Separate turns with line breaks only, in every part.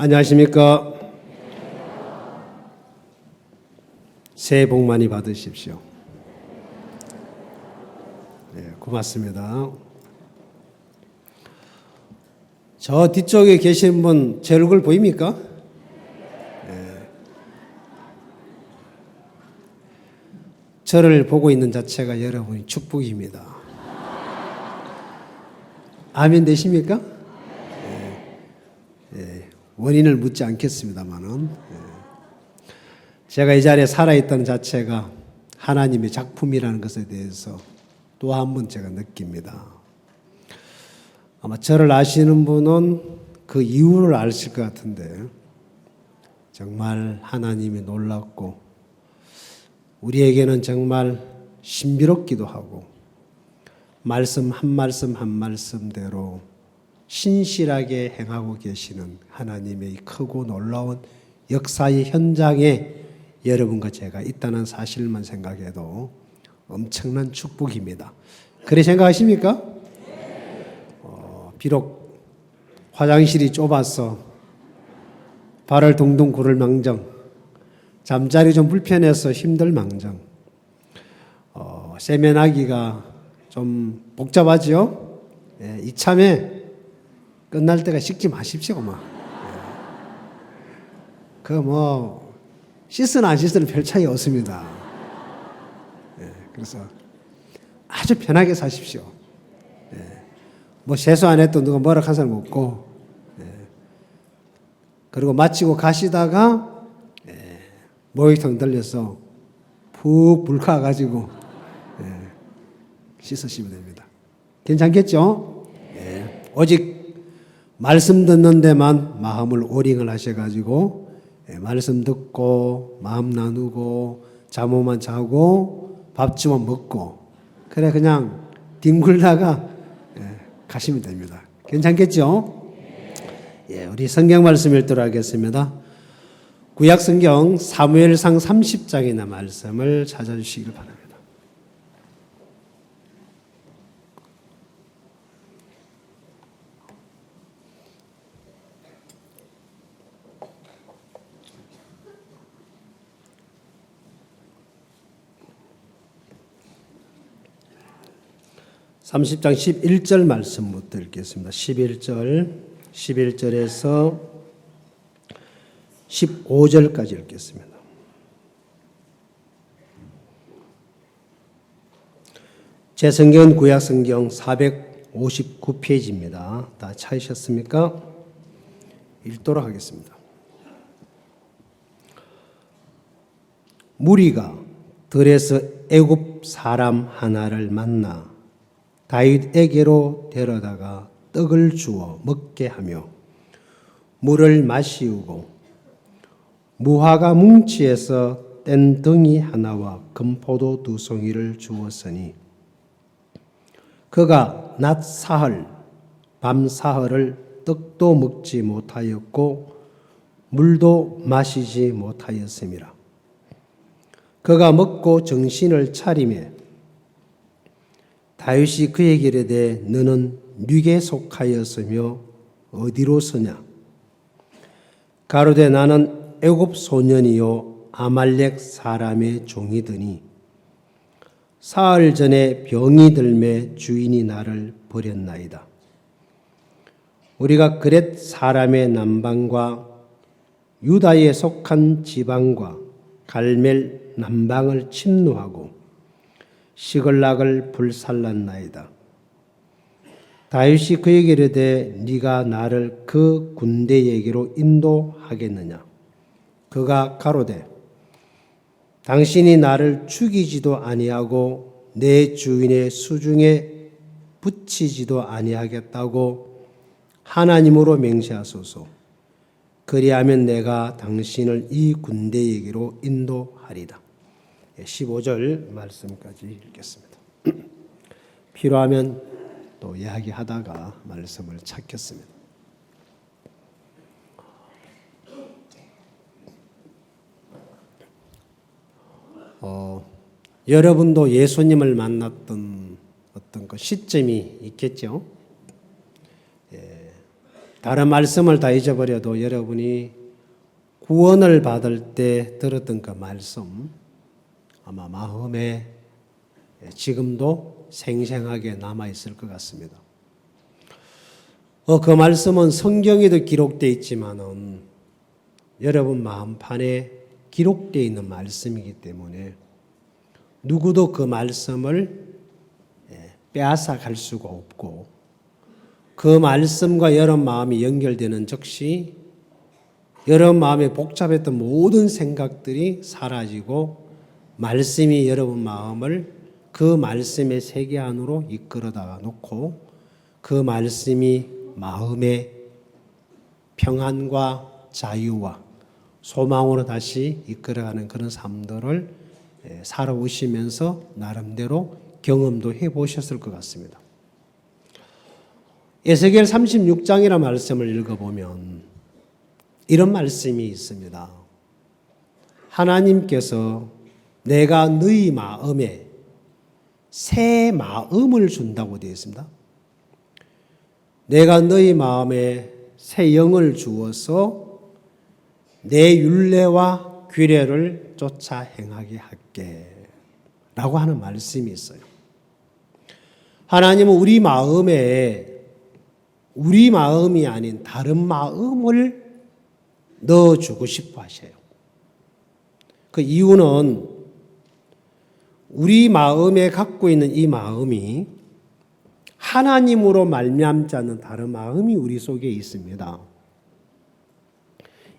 안녕하십니까. 새해 복 많이 받으십시오. 네, 고맙습니다. 저 뒤쪽에 계신 분 제 얼굴 보입니까? 네. 저를 보고 있는 자체가 여러분이 축복입니다. 아멘 되십니까? 원인을 묻지 않겠습니다만은 제가 이 자리에 살아있다는 자체가 하나님의 작품이라는 것에 대해서 또 한 번 제가 느낍니다. 아마 저를 아시는 분은 그 이유를 아실 것 같은데 정말 하나님이 놀랍고 우리에게는 정말 신비롭기도 하고 말씀 한 말씀대로 신실하게 행하고 계시는 하나님의 크고 놀라운 역사의 현장에 여러분과 제가 있다는 사실만 생각해도 엄청난 축복입니다. 그래 생각하십니까? 비록 화장실이 좁아서 발을 동동 구를 망정, 잠자리 좀 불편해서 힘들 망정, 세면하기가 좀 복잡하지요? 이참에 끝날 때가 씻지 마십시오, 씻으나 안 씻으나 별 차이 없습니다. 그래서 아주 편하게 사십시오. 세수 안 해도 누가 뭐라 한 사람 없고, 그리고 마치고 가시다가, 목욕탕 들려서 푹 불카가지고, 씻으시면 됩니다. 괜찮겠죠? 오직 말씀 듣는 데만 마음을 오링을 하셔가지고 말씀 듣고 마음 나누고 잠오만 자고 밥주만 먹고 그래 그냥 뒹굴다가 가시면 됩니다. 괜찮겠죠? 우리 성경 말씀 읽도록 하겠습니다. 구약 성경 사무엘상 30장이나 말씀을 찾아주시길 바랍니다. (30장) 11절 말씀부터 읽겠습니다. 11절에서 15절까지 읽겠습니다. 제 성경은 구약 성경 459페이지입니다. 다 찾으셨습니까? 읽도록 하겠습니다. 무리가 들에서 애굽 사람 하나를 만나 다윗에게로 데려다가 떡을 주어 먹게 하며 물을 마시우고 무화과 뭉치에서 뗀 덩이 하나와 금포도 2송이를 주었으니 그가 낮 사흘 밤 사흘을 떡도 먹지 못하였고 물도 마시지 못하였음이라. 그가 먹고 정신을 차리매 다윗이 그에게 이르되 너는 누구에 속하였으며 어디로 서냐? 가로되 나는 애굽 소년이요 아말렉 사람의 종이더니 사흘 전에 병이 들매 주인이 나를 버렸나이다. 우리가 그렛 사람의 남방과 유다에 속한 지방과 갈멜 남방을 침노하고 시글락을 불살랐나이다. 다윗이 그에게 이르되 네가 나를 그 군대에게로 인도하겠느냐? 그가 가로되 당신이 나를 죽이지도 아니하고 내 주인의 수중에 붙이지도 아니하겠다고 하나님으로 맹세하소서. 그리하면 내가 당신을 이 군대에게로 인도하리다. 15절 말씀까지 읽겠습니다. 필요하면 또 이야기하다가 말씀을 찾겠습니다. 여러분도 예수님을 만났던 어떤 그 시점이 있겠죠? 다른 말씀을 다 잊어버려도 여러분이 구원을 받을 때 들었던 그 말씀 아마 마음에 지금도 생생하게 남아있을 것 같습니다. 그 말씀은 성경에도 기록되어 있지만은 여러분 마음판에 기록되어 있는 말씀이기 때문에 누구도 그 말씀을 빼앗아 갈 수가 없고 그 말씀과 여러분 마음이 연결되는 즉시 여러분 마음에 복잡했던 모든 생각들이 사라지고 말씀이 여러분 마음을 그 말씀의 세계 안으로 이끌어다가 놓고 그 말씀이 마음의 평안과 자유와 소망으로 다시 이끌어가는 그런 삶들을 살아오시면서 나름대로 경험도 해보셨을 것 같습니다. 에스겔 36장이라는 말씀을 읽어보면 이런 말씀이 있습니다. 하나님께서 내가 너희 마음에 새 마음을 준다고 되어 있습니다. 내가 너희 마음에 새 영을 주어서 내 율례와 규례를 쫓아 행하게 할게 라고 하는 말씀이 있어요. 하나님은 우리 마음이 아닌 다른 마음을 넣어주고 싶어 하셔요. 그 이유는 우리 마음에 갖고 있는 이 마음이 하나님으로 말미암지 않는 다른 마음이 우리 속에 있습니다.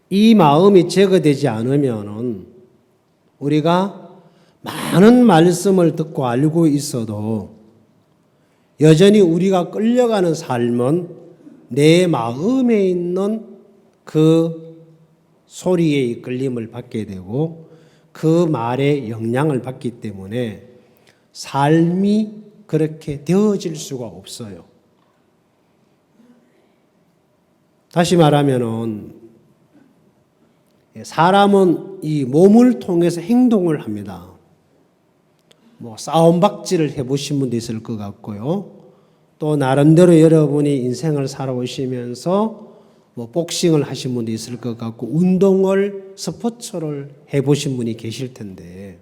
이 마음이 제거되지 않으면 우리가 많은 말씀을 듣고 알고 있어도 여전히 우리가 끌려가는 삶은 내 마음에 있는 그 소리에 이끌림을 받게 되고 그 말에 영향을 받기 때문에 삶이 그렇게 되어질 수가 없어요. 다시 말하면은 사람은 이 몸을 통해서 행동을 합니다. 싸움박질을 해보신 분도 있을 것 같고요. 또 나름대로 여러분이 인생을 살아오시면서 복싱을 하신 분도 있을 것 같고 운동을 스포츠를 해보신 분이 계실 텐데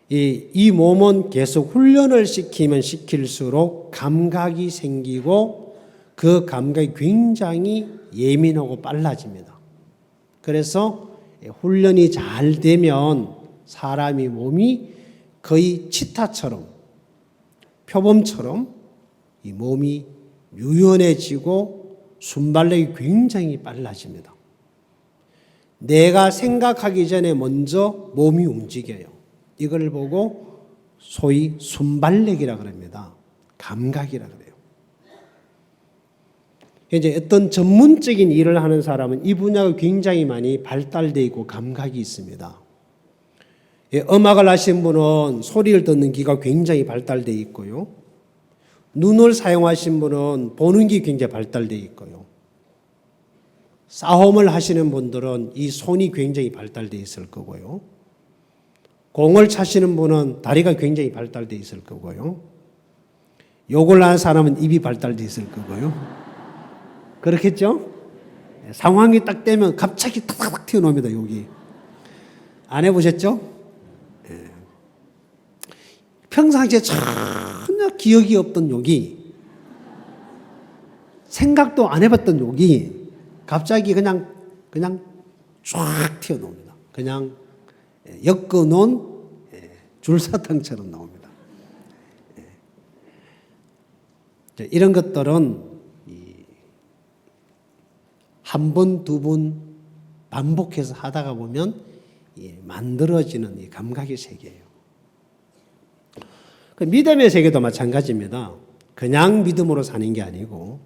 이 몸은 계속 훈련을 시키면 시킬수록 감각이 생기고 그 감각이 굉장히 예민하고 빨라집니다. 그래서 훈련이 잘 되면 사람이 몸이 거의 치타처럼 표범처럼 이 몸이 유연해지고 순발력이 굉장히 빨라집니다. 내가 생각하기 전에 먼저 몸이 움직여요. 이걸 보고 소위 순발력이라고 합니다. 감각이라고 그래요. 이제 어떤 전문적인 일을 하는 사람은 이 분야가 굉장히 많이 발달되어 있고 감각이 있습니다. 음악을 하신 분은 소리를 듣는 귀가 굉장히 발달되어 있고요. 눈을 사용하신 분은 보는 귀 굉장히 발달되어 있고요. 싸움을 하시는 분들은 이 손이 굉장히 발달되어 있을 거고요. 공을 차시는 분은 다리가 굉장히 발달되어 있을 거고요. 욕을 하는 사람은 입이 발달되어 있을 거고요. 그렇겠죠? 상황이 딱 되면 갑자기 탁탁 튀어나옵니다. 욕이. 안 해보셨죠? 평상시에 전혀 기억이 없던 욕이 생각도 안 해봤던 욕이 갑자기 그냥 쫙 튀어나옵니다. 그냥 엮어놓은 줄사탕처럼 나옵니다. 이런 것들은 한 번, 두 번 반복해서 하다가 보면 만들어지는 이 감각의 세계예요. 그 믿음의 세계도 마찬가지입니다. 그냥 믿음으로 사는 게 아니고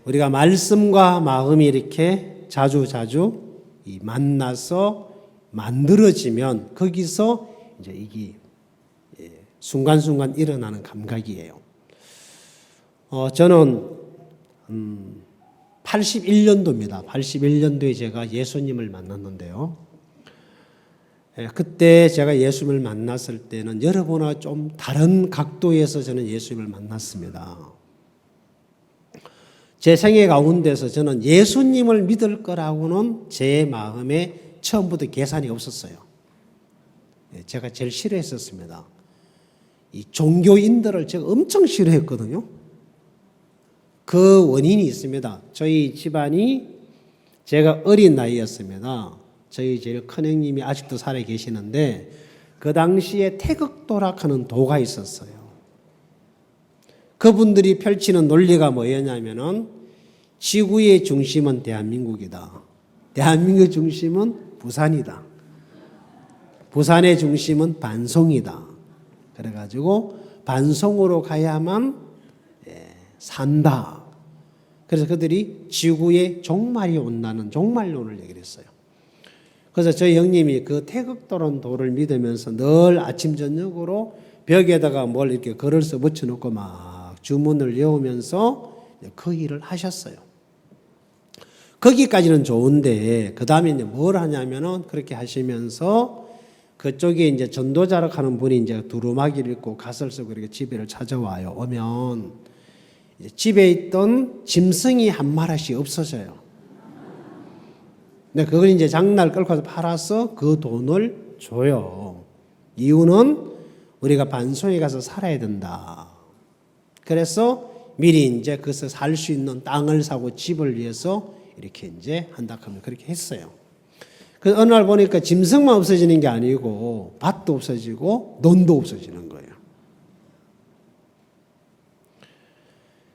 우리가 말씀과 마음이 이렇게 자주 만나서 만들어지면 거기서 이제 이게 순간순간 일어나는 감각이에요. 저는 81년도입니다. 81년도에 제가 예수님을 만났는데요. 그때 제가 예수님을 만났을 때는 여러분과 좀 다른 각도에서 저는 예수님을 만났습니다. 제 생애 가운데서 저는 예수님을 믿을 거라고는 제 마음에 처음부터 계산이 없었어요. 제가 제일 싫어했었습니다. 이 종교인들을 제가 엄청 싫어했거든요. 그 원인이 있습니다. 저희 집안이 제가 어린 나이였습니다. 저희 제일 큰 형님이 아직도 살아 계시는데 그 당시에 태극도락하는 도가 있었어요. 그분들이 펼치는 논리가 뭐였냐면은 지구의 중심은 대한민국이다. 대한민국의 중심은 부산이다. 부산의 중심은 반송이다. 그래가지고 반송으로 가야만 산다. 그래서 그들이 지구의 종말이 온다는 종말론을 얘기를 했어요. 그래서 저희 형님이 그 태극도를 믿으면서 늘 아침 저녁으로 벽에다가 뭘 이렇게 글을 써 붙여놓고 막 주문을 외우면서 그 일을 하셨어요. 거기까지는 좋은데 그 다음에 이제 뭘 하냐면은 그렇게 하시면서 그쪽에 이제 전도자로 가는 분이 이제 두루마기를 입고 갓을 쓰고 이렇게 집에를 찾아와요. 오면 집에 있던 짐승이 한 마리씩 없어져요. 근데 그걸 이제 장날 끌고 가서 팔아서 그 돈을 줘요. 이유는 우리가 반송에 가서 살아야 된다. 그래서 미리 이제 거기서 살 수 있는 땅을 사고 집을 위해서 이렇게 이제 한다 하면 그렇게 했어요. 그래서 어느 날 보니까 짐승만 없어지는 게 아니고 밭도 없어지고 논도 없어지는 거예요.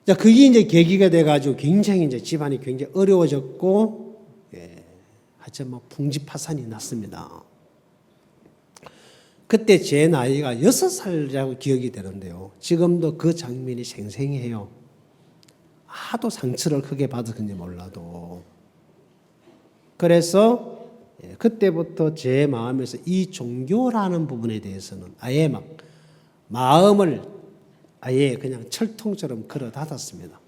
자, 그게 이제 계기가 돼가지고 굉장히 이제 집안이 굉장히 어려워졌고, 하여튼 뭐 풍지파산이 났습니다. 그때 제 나이가 6살이라고 기억이 되는데요. 지금도 그 장면이 생생해요. 하도 상처를 크게 받았는지 몰라도. 그래서 그때부터 제 마음에서 이 종교라는 부분에 대해서는 아예 막 마음을 아예 그냥 철통처럼 걸어 닫았습니다.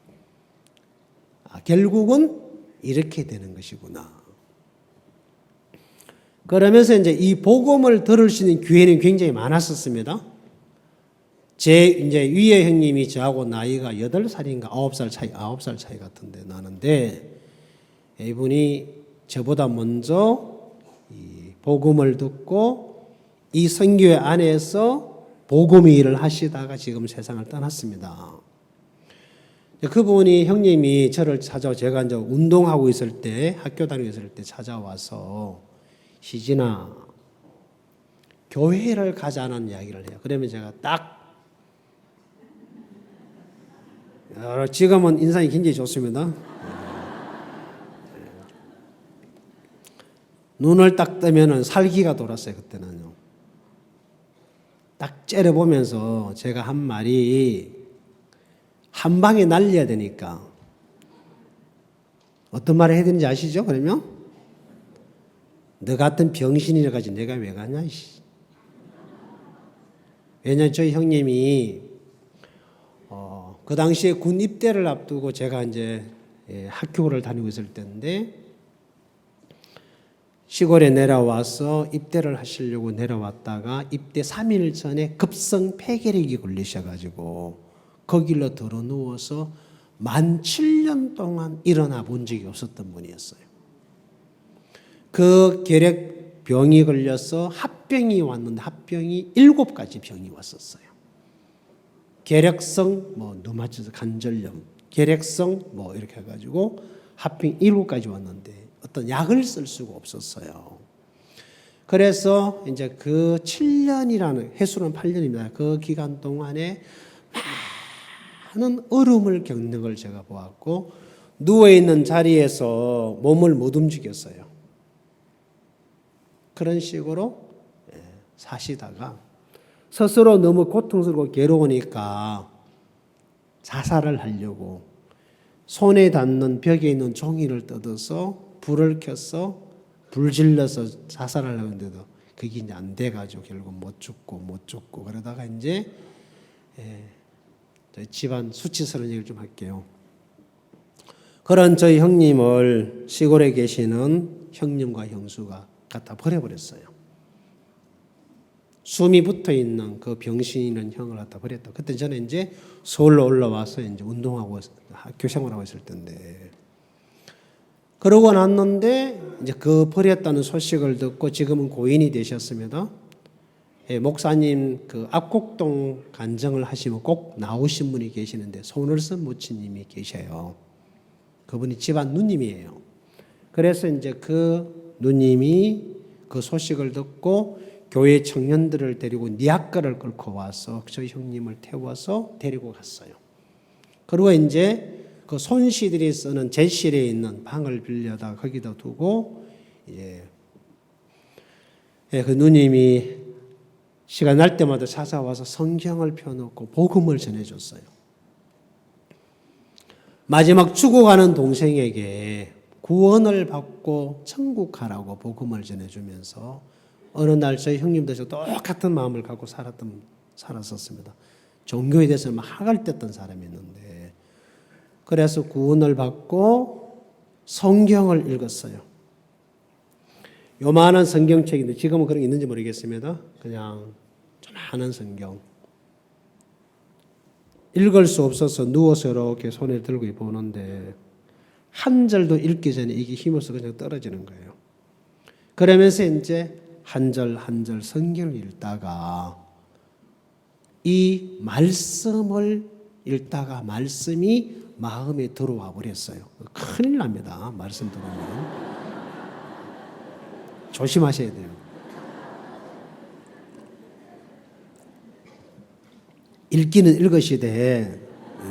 결국은 이렇게 되는 것이구나. 그러면서 이제 이 복음을 들을 수 있는 기회는 굉장히 많았었습니다. 제 이제 위에 형님이 저하고 나이가 8살인가 9살 차이 같은데 나는데 이분이 저보다 먼저 이 복음을 듣고 이 선교회 안에서 복음의 일을 하시다가 지금 세상을 떠났습니다. 그분이 형님이 저를 제가 이제 운동하고 있을 때 학교 다니고 있을 때 찾아와서 시진아 교회를 가자는 이야기를 해요. 그러면 제가 딱 지금은 인상이 굉장히 좋습니다. 눈을 딱 뜨면은 살기가 돌았어요. 그때는요. 딱 째려보면서 제가 한 말이 한 방에 날려야 되니까 어떤 말을 해야 되는지 아시죠? 그러면 너 같은 병신이라 가지고 내가 왜 가냐? 왜냐하면 저희 형님이 그 당시에 군 입대를 앞두고 제가 이제 학교를 다니고 있을 때인데 시골에 내려와서 입대를 하시려고 내려왔다가 입대 3일 전에 급성 폐결핵이 걸리셔가지고 거길로 들어 누워서 17년 동안 일어나 본 적이 없었던 분이었어요. 그 결핵 병이 걸려서 합병이 왔는데 합병이 7가지 병이 왔었어요. 결핵성 류마티스 관절염, 결핵성 이렇게 해가지고 합병 7가지 왔는데 어떤 약을 쓸 수가 없었어요. 그래서 이제 그 7년이라는 해수는 8년입니다. 그 기간 동안에 많은 어려움을 겪는 걸 제가 보았고 누워 있는 자리에서 몸을 못 움직였어요. 그런 식으로 사시다가 스스로 너무 고통스럽고 괴로우니까 자살을 하려고 손에 닿는 벽에 있는 종이를 뜯어서 불을 켜서 불 질러서 자살을 하는데도 그게 이제 안 돼가지고 결국 못 죽고 그러다가 이제 저희 집안 수치스러운 얘기를 좀 할게요. 그런 저희 형님을 시골에 계시는 형님과 형수가 갖다 버려버렸어요. 숨이 붙어 있는 그 병신 있는 형을 갖다 버렸다. 그때 저는 이제 서울로 올라와서 이제 운동하고 학교 생활하고 있을 텐데. 그러고 났는데 이제 그 버렸다는 소식을 듣고 지금은 고인이 되셨습니다. 예, 목사님 그 압곡동 간증을 하시면 꼭 나오신 분이 계시는데 손을선 모치님이 계셔요. 그분이 집안 누님이에요. 그래서 이제 그 누님이 그 소식을 듣고 교회 청년들을 데리고 니아가를 끌고 와서 저 형님을 태워서 데리고 갔어요. 그리고 이제 그 손씨들이 쓰는 제실에 있는 방을 빌려다 거기다 두고 이제 그 누님이 시간 날 때마다 찾아와서 성경을 펴놓고 복음을 전해줬어요. 마지막 죽어가는 동생에게 구원을 받고 천국 가라고 복음을 전해주면서 어느 날 저희 형님도 똑같은 마음을 갖고 살았었습니다. 종교에 대해서 막 학을 뗐던 사람이었는데 그래서 구원을 받고 성경을 읽었어요. 요만한 성경책인데 지금은 그런 게 있는지 모르겠습니다. 그냥 조그마한 성경. 읽을 수 없어서 누워서 이렇게 손에 들고 보는데 한 절도 읽기 전에 이게 힘없어 그냥 떨어지는 거예요. 그러면서 이제 한 절 한 절 성경을 읽다가 이 말씀을 읽다가 말씀이 마음에 들어와 버렸어요. 큰일 납니다. 말씀 들으면. 조심하셔야 돼요. 읽기는 읽으시되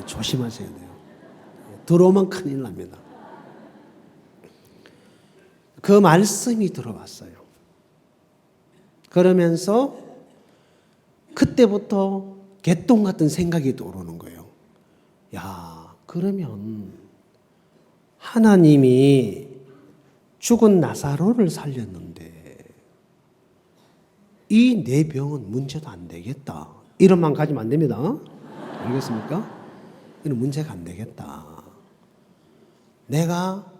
조심하셔야 돼요. 들어오면 큰일 납니다. 그 말씀이 들어왔어요. 그러면서 그때부터 개똥 같은 생각이 떠오르는 거예요. 야, 그러면 하나님이 죽은 나사로를 살렸는데 이 내 병은 문제도 안 되겠다. 이런 마음 가지면 안 됩니다. 알겠습니까? 이는 문제가 안 되겠다. 내가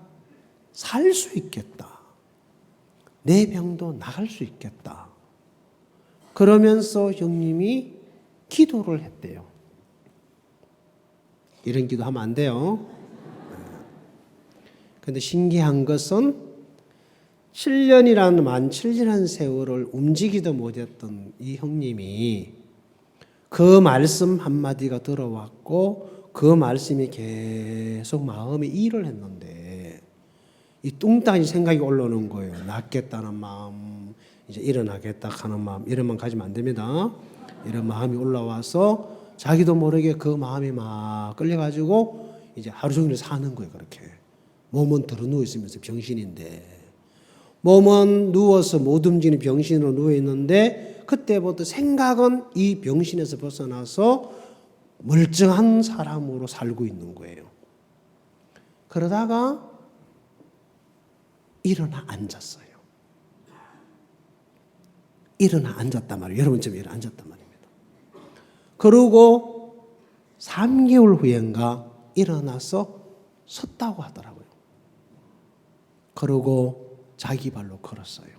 살 수 있겠다. 내 병도 나갈 수 있겠다. 그러면서 형님이 기도를 했대요. 이런 기도 하면 안 돼요. 그런데 신기한 것은 7년이라는 세월을 움직이도 못했던 이 형님이 그 말씀 한마디가 들어왔고 그 말씀이 계속 마음에 일을 했는데 이 뚱땅이 생각이 올라오는 거예요. 낫겠다는 마음, 이제 일어나겠다 하는 마음, 이런 마음 가지면 안 됩니다. 이런 마음이 올라와서 자기도 모르게 그 마음이 막 끌려가지고 이제 하루 종일 사는 거예요. 그렇게 몸은 들어누워 있으면서 병신인데 몸은 누워서 못 움직이는 병신으로 누워 있는데 그때부터 생각은 이 병신에서 벗어나서 멀쩡한 사람으로 살고 있는 거예요. 그러다가 일어나 앉았어요. 일어나 앉았단 말이에요. 여러분처럼 일어나 앉았단 말입니다. 그러고 3개월 후엔가 일어나서 섰다고 하더라고요. 그러고 자기 발로 걸었어요.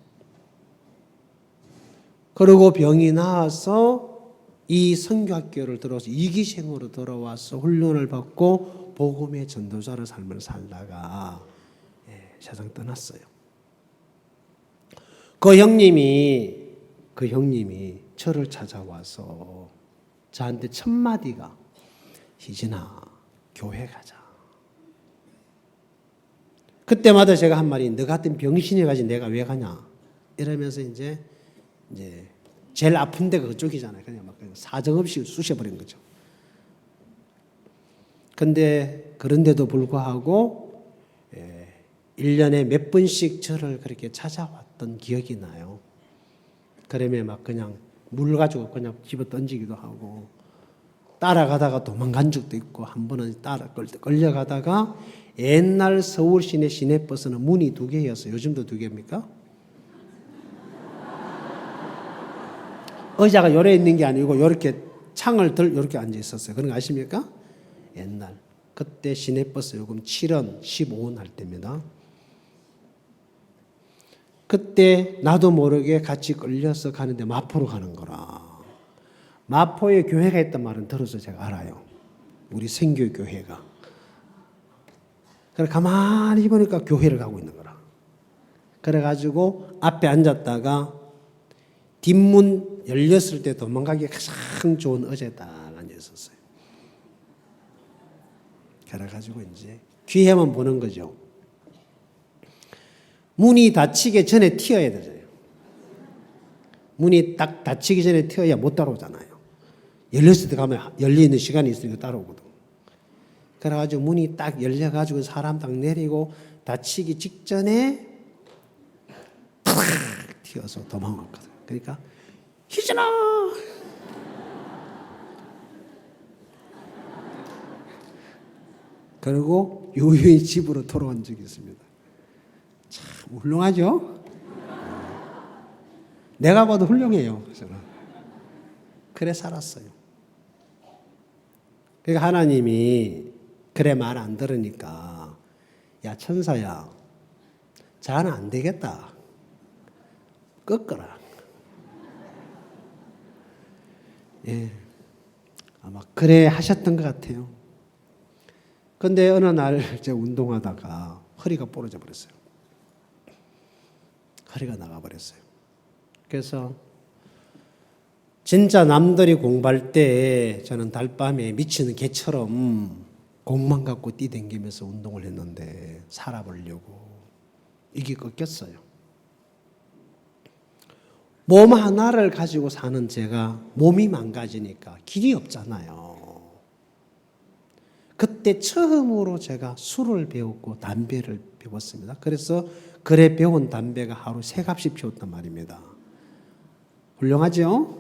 그리고 병이 나와서 이 선교학교를 들어와서 2기생으로 들어와서 훈련을 받고 복음의 전도자의 삶을 살다가 세상 떠났어요. 그 형님이 저를 찾아와서 저한테 첫 마디가 희진아 교회 가자. 그때마다 제가 한 말이 너 같은 병신이 가지 내가 왜 가냐 이러면서 이제 제일 아픈 데가 그쪽이잖아요. 그냥 막 사정없이 쑤셔버린 거죠. 근데 그런데도 불구하고 1년에 몇 번씩 저를 그렇게 찾아왔던 기억이 나요. 그러면 막 그냥 물 가지고 그냥 집어 던지기도 하고 따라가다가 도망간 적도 있고 한 번은 끌려가다가 옛날 서울 시내 시내버스는 문이 2개였어요. 요즘도 2개입니까? 의자가 요래 있는 게 아니고 이렇게 창을 이렇게 앉아 있었어요. 그런 거 아십니까? 옛날. 그때 시내버스 요금 7원, 15원 할 때입니다. 그때 나도 모르게 같이 끌려서 가는데 마포로 가는 거라. 마포에 교회가 있단 말은 들어서 제가 알아요. 우리 생교교회가. 그래 가만히 보니까 교회를 가고 있는 거라. 그래가지고 앞에 앉았다가 뒷문 열렸을 때 도망가기 가장 좋은 의자에 딱 앉아있었어요. 그래가지고 이제 귀에만 보는 거죠. 문이 닫히기 전에 튀어야 되잖아요. 문이 딱 닫히기 전에 튀어야 못 따라오잖아요. 열렸을 때 가면 열려있는 시간이 있으니까 따라오거든. 그래가지고 문이 딱 열려가지고 사람 딱 내리고 닫히기 직전에 탁 튀어서 도망갔거든. 그러니까 희진아! 그리고 요요히 집으로 돌아온 적이 있습니다. 참 훌륭하죠? 내가 봐도 훌륭해요. 저는. 그래 살았어요. 그러니까 하나님이 그래 말 안 들으니까 야 천사야 자는 안 되겠다. 꺾어라. 예, 아마 그래 하셨던 것 같아요. 근데 어느 날 제가 운동하다가 허리가 부러져 버렸어요. 허리가 나가버렸어요. 그래서 진짜 남들이 공부할 때 저는 달밤에 미치는 개처럼 공만 갖고 뛰댕기면서 운동을 했는데 살아보려고 이게 꺾였어요. 몸 하나를 가지고 사는 제가 몸이 망가지니까 길이 없잖아요. 그때 처음으로 제가 술을 배웠고 담배를 배웠습니다. 그래서 그래 배운 담배가 하루 3갑씩 피웠단 말입니다. 훌륭하죠?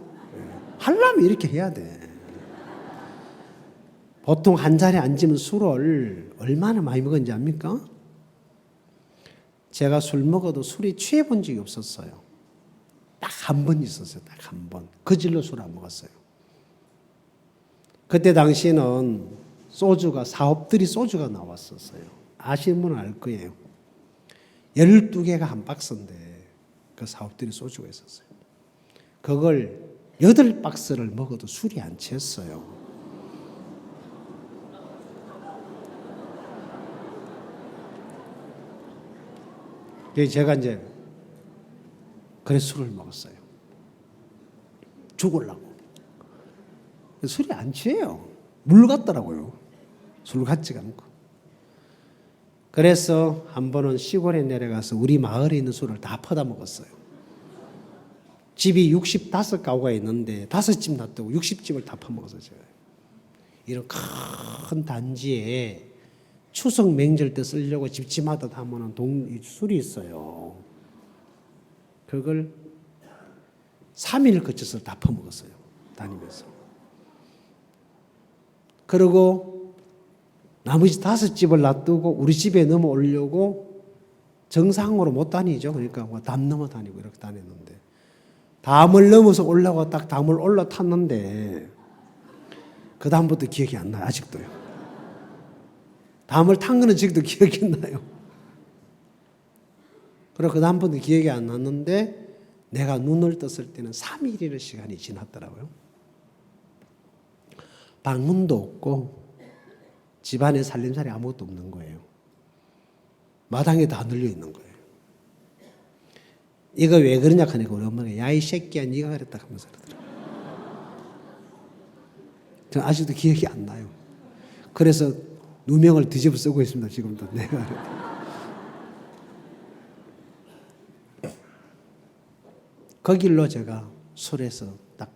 하려면 이렇게 해야 돼. 보통 한 자리에 앉으면 술을 얼마나 많이 먹었는지 압니까? 제가 술 먹어도 술이 취해 본 적이 없었어요. 딱 한 번 있었어요. 딱 한 번. 그 질로 술 안 먹었어요. 그때 당시에는 소주가 사업들이 소주가 나왔었어요. 아시는 분은 알 거예요. 12개가 한 박스인데 그 사업들이 소주가 있었어요. 그걸 8박스를 먹어도 술이 안 취했어요. 제가 이제 그래서 술을 먹었어요. 죽으려고. 술이 안 취해요. 물 같더라고요. 술 같지가 않고. 그래서 한 번은 시골에 내려가서 우리 마을에 있는 술을 다 퍼다 먹었어요. 집이 65가구가 있는데 5집 놔두고 60집을 다 퍼먹었어요. 제가. 이런 큰 단지에 추석 명절 때 쓰려고 집집마다 다 모는 술이 있어요. 그걸 3일 거쳐서 다 퍼먹었어요. 다니면서. 그리고 나머지 5집을 놔두고 우리 집에 넘어오려고 정상으로 못 다니죠. 그러니까 담 넘어 다니고 이렇게 다녔는데 담을 넘어서 올라가고 딱 담을 올라탔는데 그 다음부터 기억이 안 나요. 아직도요. 담을 탄 거는 지금도 기억이 나요. 그리고 그 다음부터 기억이 안 났는데 내가 눈을 떴을 때는 3일이라는 시간이 지났더라고요. 방문도 없고 집안에 살림살이 아무것도 없는 거예요. 마당에 다 널려 있는 거예요. 이거 왜 그러냐 하니까 우리 엄마가 야 이 새끼야 네가 그랬다 하면서 그러더라고요. 저는 아직도 기억이 안 나요. 그래서 누명을 뒤집어 쓰고 있습니다. 지금도 내가 그랬다. 그 길로 제가 술에서 딱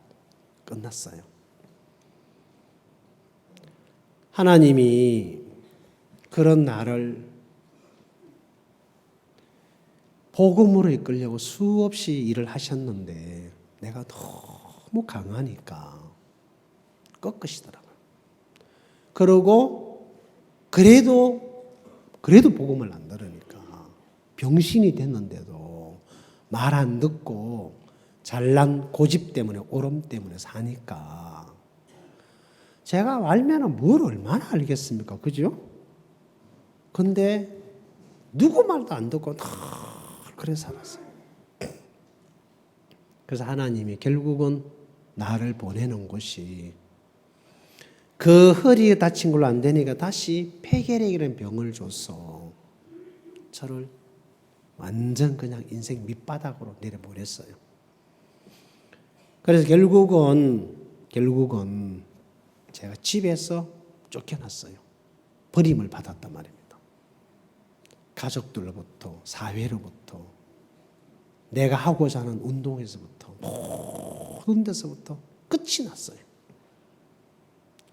끝났어요. 하나님이 그런 나를 복음으로 이끌려고 수없이 일을 하셨는데 내가 너무 강하니까 꺾으시더라고요. 그러고 그래도 복음을 안 들으니까 병신이 됐는데도 말 안 듣고 잘난 고집 때문에 오름 때문에 사니까 제가 알면은 뭘 얼마나 알겠습니까? 그죠? 근데 누구 말도 안 듣고 그래 살았어요. 그래서 하나님이 결국은 나를 보내는 곳이 그 허리에 다친 걸로 안 되니까 다시 폐결핵이라는 병을 줘서 저를 완전 그냥 인생 밑바닥으로 내려보냈어요. 그래서 결국은 제가 집에서 쫓겨났어요. 버림을 받았단 말입니다. 가족들로부터, 사회로부터, 내가 하고자 하는 운동에서부터, 모든 데서부터 끝이 났어요.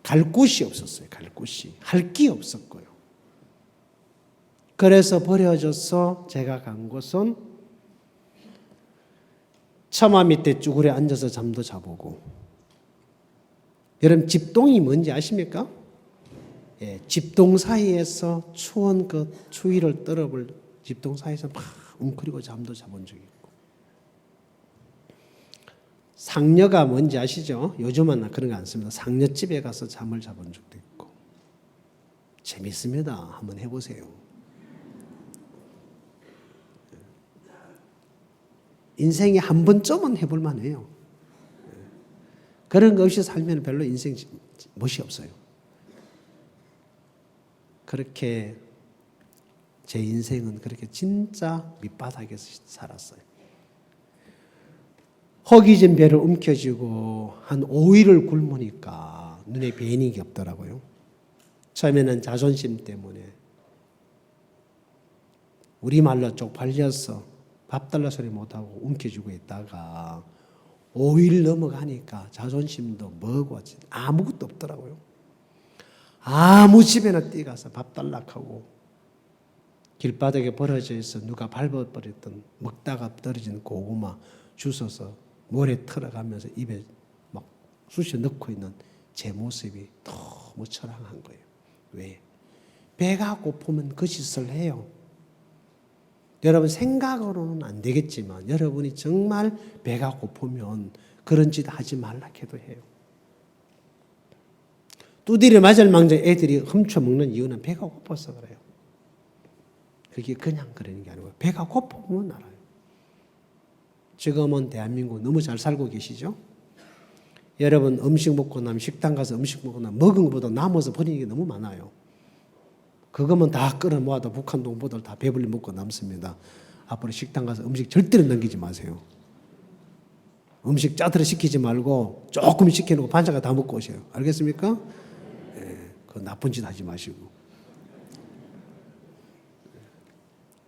갈 곳이 없었어요. 갈 곳이. 할 게 없었고요. 그래서 버려져서 제가 간 곳은 처마 밑에 쭈그려 앉아서 잠도 자보고. 여러분 집동이 뭔지 아십니까? 예, 집동 사이에서 추운 그 추위를 떨어볼 집동 사이에서 막 웅크리고 잠도 자본 적이 있고. 상녀가 뭔지 아시죠? 요즘은 그런 거 안 씁니다. 상녀집에 가서 잠을 자본 적도 있고. 재밌습니다. 한번 해보세요. 인생에 한 번쯤은 해볼 만해요. 그런 거 없이 살면 별로 인생 멋이 없어요. 그렇게 제 인생은 그렇게 진짜 밑바닥에서 살았어요. 허기진 배를 움켜쥐고 한 5일을 굶으니까 눈에 뵈는 게 없더라고요. 처음에는 자존심 때문에 우리말로 쪽팔려서 밥 달라 소리 못하고 움켜쥐고 있다가 5일 넘어가니까 자존심도 뭐고 아무것도 없더라고요. 아무 집에나 뛰어가서 밥 달라고 길바닥에 버려져 있어 누가 밟아버렸던 먹다가 떨어진 고구마 주워서 모래 털어가면서 입에 막 쑤셔 넣고 있는 제 모습이 너무 처량한 거예요. 왜? 배가 고프면 그 짓을 해요. 여러분 생각으로는 안 되겠지만 여러분이 정말 배가 고프면 그런 짓 하지 말라 해도 해요. 두드려 맞을 망정 애들이 훔쳐먹는 이유는 배가 고파서 그래요. 그게 그냥 그러는 게 아니고 배가 고프면 알아요. 지금은 대한민국 너무 잘 살고 계시죠? 여러분 음식 먹고 나면 식당 가서 음식 먹고 나면 먹은 것보다 남아서 버리는 게 너무 많아요. 그거면 다 끌어 모아도 북한 동포들 다 배불리 먹고 남습니다. 앞으로 식당 가서 음식 절대로 남기지 마세요. 음식 짜들어 시키지 말고 조금 시켜놓고 반찬가 다 먹고 오세요. 알겠습니까? 예, 그 나쁜 짓 하지 마시고.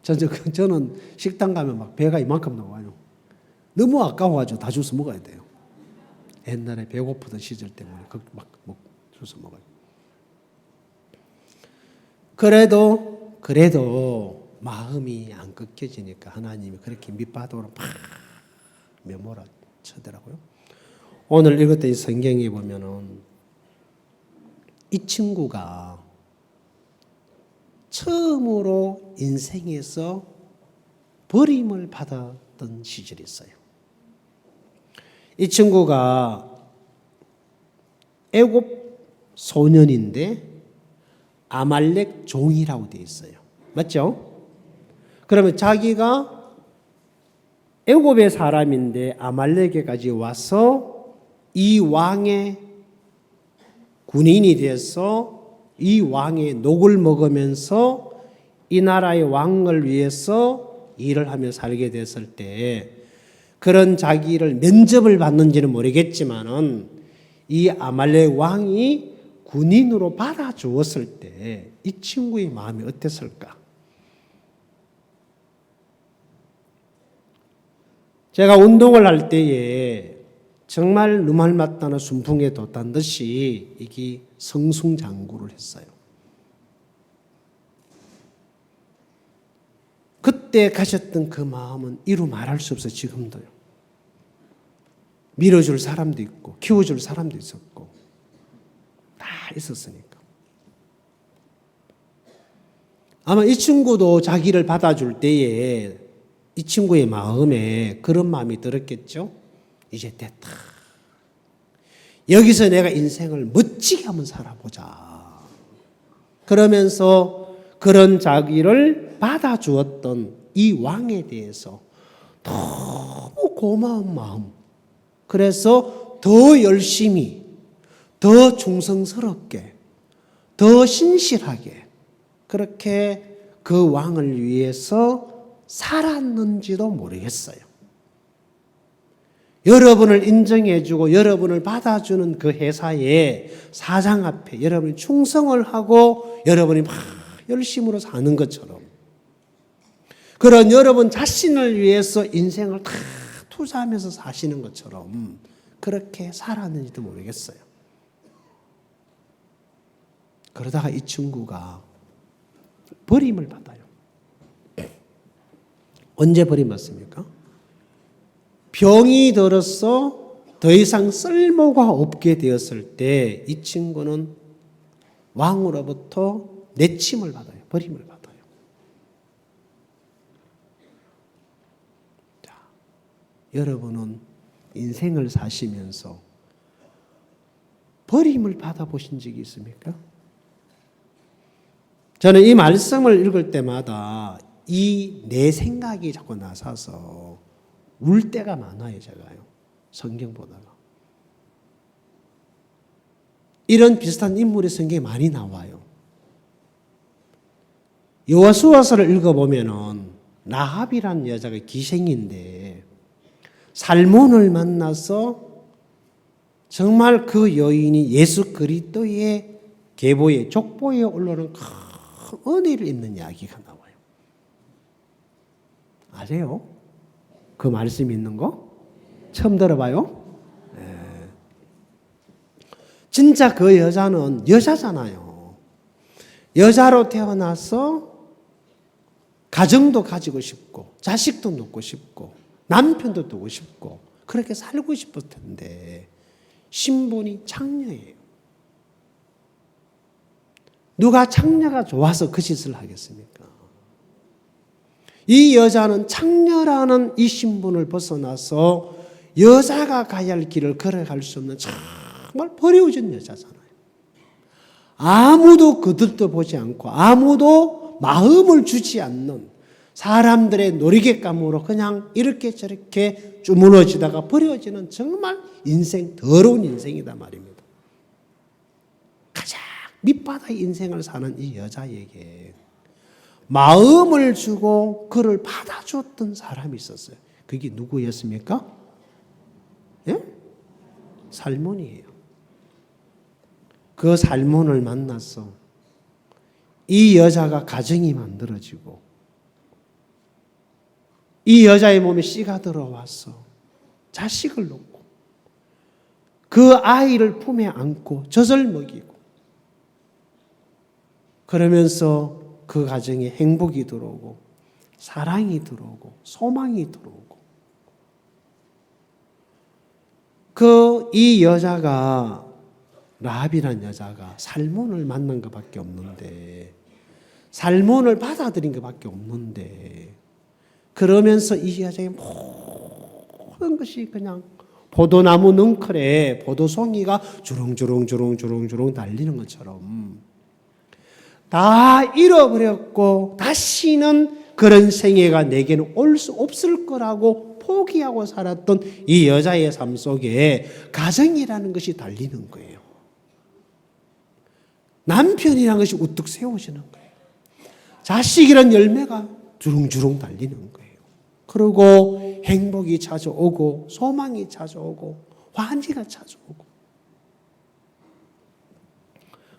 저는 식당 가면 막 배가 이만큼 나와요. 너무 아까워가지고 다 주워 먹어야 돼요. 옛날에 배고프던 시절 때문에 막 주워 먹어요. 그래도 마음이 안 꺾여지니까 하나님이 그렇게 밑바닥으로 팍 메모라 쳐더라고요. 오늘 읽었던 이 성경에 보면은 이 친구가 처음으로 인생에서 버림을 받았던 시절이 있어요. 이 친구가 애굽 소년인데 아말렉 종이라고 되어 있어요. 맞죠? 그러면 자기가 애굽의 사람인데 아말렉에까지 와서 이 왕의 군인이 돼서 이 왕의 녹을 먹으면서 이 나라의 왕을 위해서 일을 하며 살게 됐을 때 그런 자기를 면접을 받는지는 모르겠지만은 이 아말렉 왕이 군인으로 받아주었을 때 이 친구의 마음이 어땠을까? 제가 운동을 할 때에 정말 누말마따나 순풍에 돋단 듯이 이게 성숭장구를 했어요. 그때 가졌던 그 마음은 이루 말할 수 없어요. 지금도요. 밀어줄 사람도 있고 키워줄 사람도 있었고 다 있었으니까. 아마 이 친구도 자기를 받아줄 때에 이 친구의 마음에 그런 마음이 들었겠죠. 이제 됐다. 여기서 내가 인생을 멋지게 한번 살아보자. 그러면서 그런 자기를 받아주었던 이 왕에 대해서 너무 고마운 마음, 그래서 더 열심히, 더 충성스럽게, 더 신실하게 그렇게 그 왕을 위해서 살았는지도 모르겠어요. 여러분을 인정해주고 여러분을 받아주는 그 회사의 사장 앞에 여러분이 충성을 하고 여러분이 막 열심으로 사는 것처럼 그런 여러분 자신을 위해서 인생을 다 투자하면서 사시는 것처럼 그렇게 살았는지도 모르겠어요. 그러다가 이 친구가 버림을 받아요. 언제 버림받습니까? 병이 들어서 더 이상 쓸모가 없게 되었을 때 이 친구는 왕으로부터 내침을 받아요. 버림을 받아요. 자, 여러분은 인생을 사시면서 버림을 받아보신 적이 있습니까? 저는 이 말씀을 읽을 때마다 이 내 생각이 자꾸 나서서 울 때가 많아요, 제가요. 성경 보다가. 이런 비슷한 인물의 성경에 많이 나와요. 여호수아서를 읽어보면은 라합이라는 여자가 기생인데 살몬을 만나서 정말 그 여인이 예수 그리스도의 계보에 족보에 올라오는 큰 은혜를 입는 이야기가 나와요. 아세요? 그 말씀 있는 거? 처음 들어봐요? 네. 진짜 그 여자는 여자잖아요. 여자로 태어나서 가정도 가지고 싶고 자식도 놓고 싶고 남편도 두고 싶고 그렇게 살고 싶을 텐데 신분이 창녀예요. 누가 창녀가 좋아서 그 짓을 하겠습니까? 이 여자는 창녀라는 이 신분을 벗어나서 여자가 가야 할 길을 걸어갈 수 없는 정말 버려진 여자잖아요. 아무도 그들도 보지 않고 아무도 마음을 주지 않는 사람들의 놀이객감으로 그냥 이렇게 저렇게 주무러지다가 버려지는 정말 인생, 더러운 인생이다 말입니다. 가장 밑바닥 인생을 사는 이 여자에게 마음을 주고 그를 받아줬던 사람이 있었어요. 그게 누구였습니까? 예? 살몬이에요. 그 살몬을 만나서 이 여자가 가정이 만들어지고 이 여자의 몸에 씨가 들어와서 자식을 놓고 그 아이를 품에 안고 젖을 먹이고 그러면서 그 가정에 행복이 들어오고 사랑이 들어오고 소망이 들어오고 이 여자가 라합이라는 여자가 살몬을 만난 것밖에 없는데 살몬을 받아들인 것밖에 없는데 그러면서 이 여자의 모든 것이 그냥 포도나무 능클에 포도송이가 주렁주렁 달리는 것처럼 다 잃어버렸고 다시는 그런 생애가 내게는 올 수 없을 거라고 포기하고 살았던 이 여자의 삶 속에 가정이라는 것이 달리는 거예요. 남편이라는 것이 우뚝 세워지는 거예요. 자식이란 열매가 주렁주렁 달리는 거예요. 그리고 행복이 찾아오고 소망이 찾아오고 환희가 찾아오고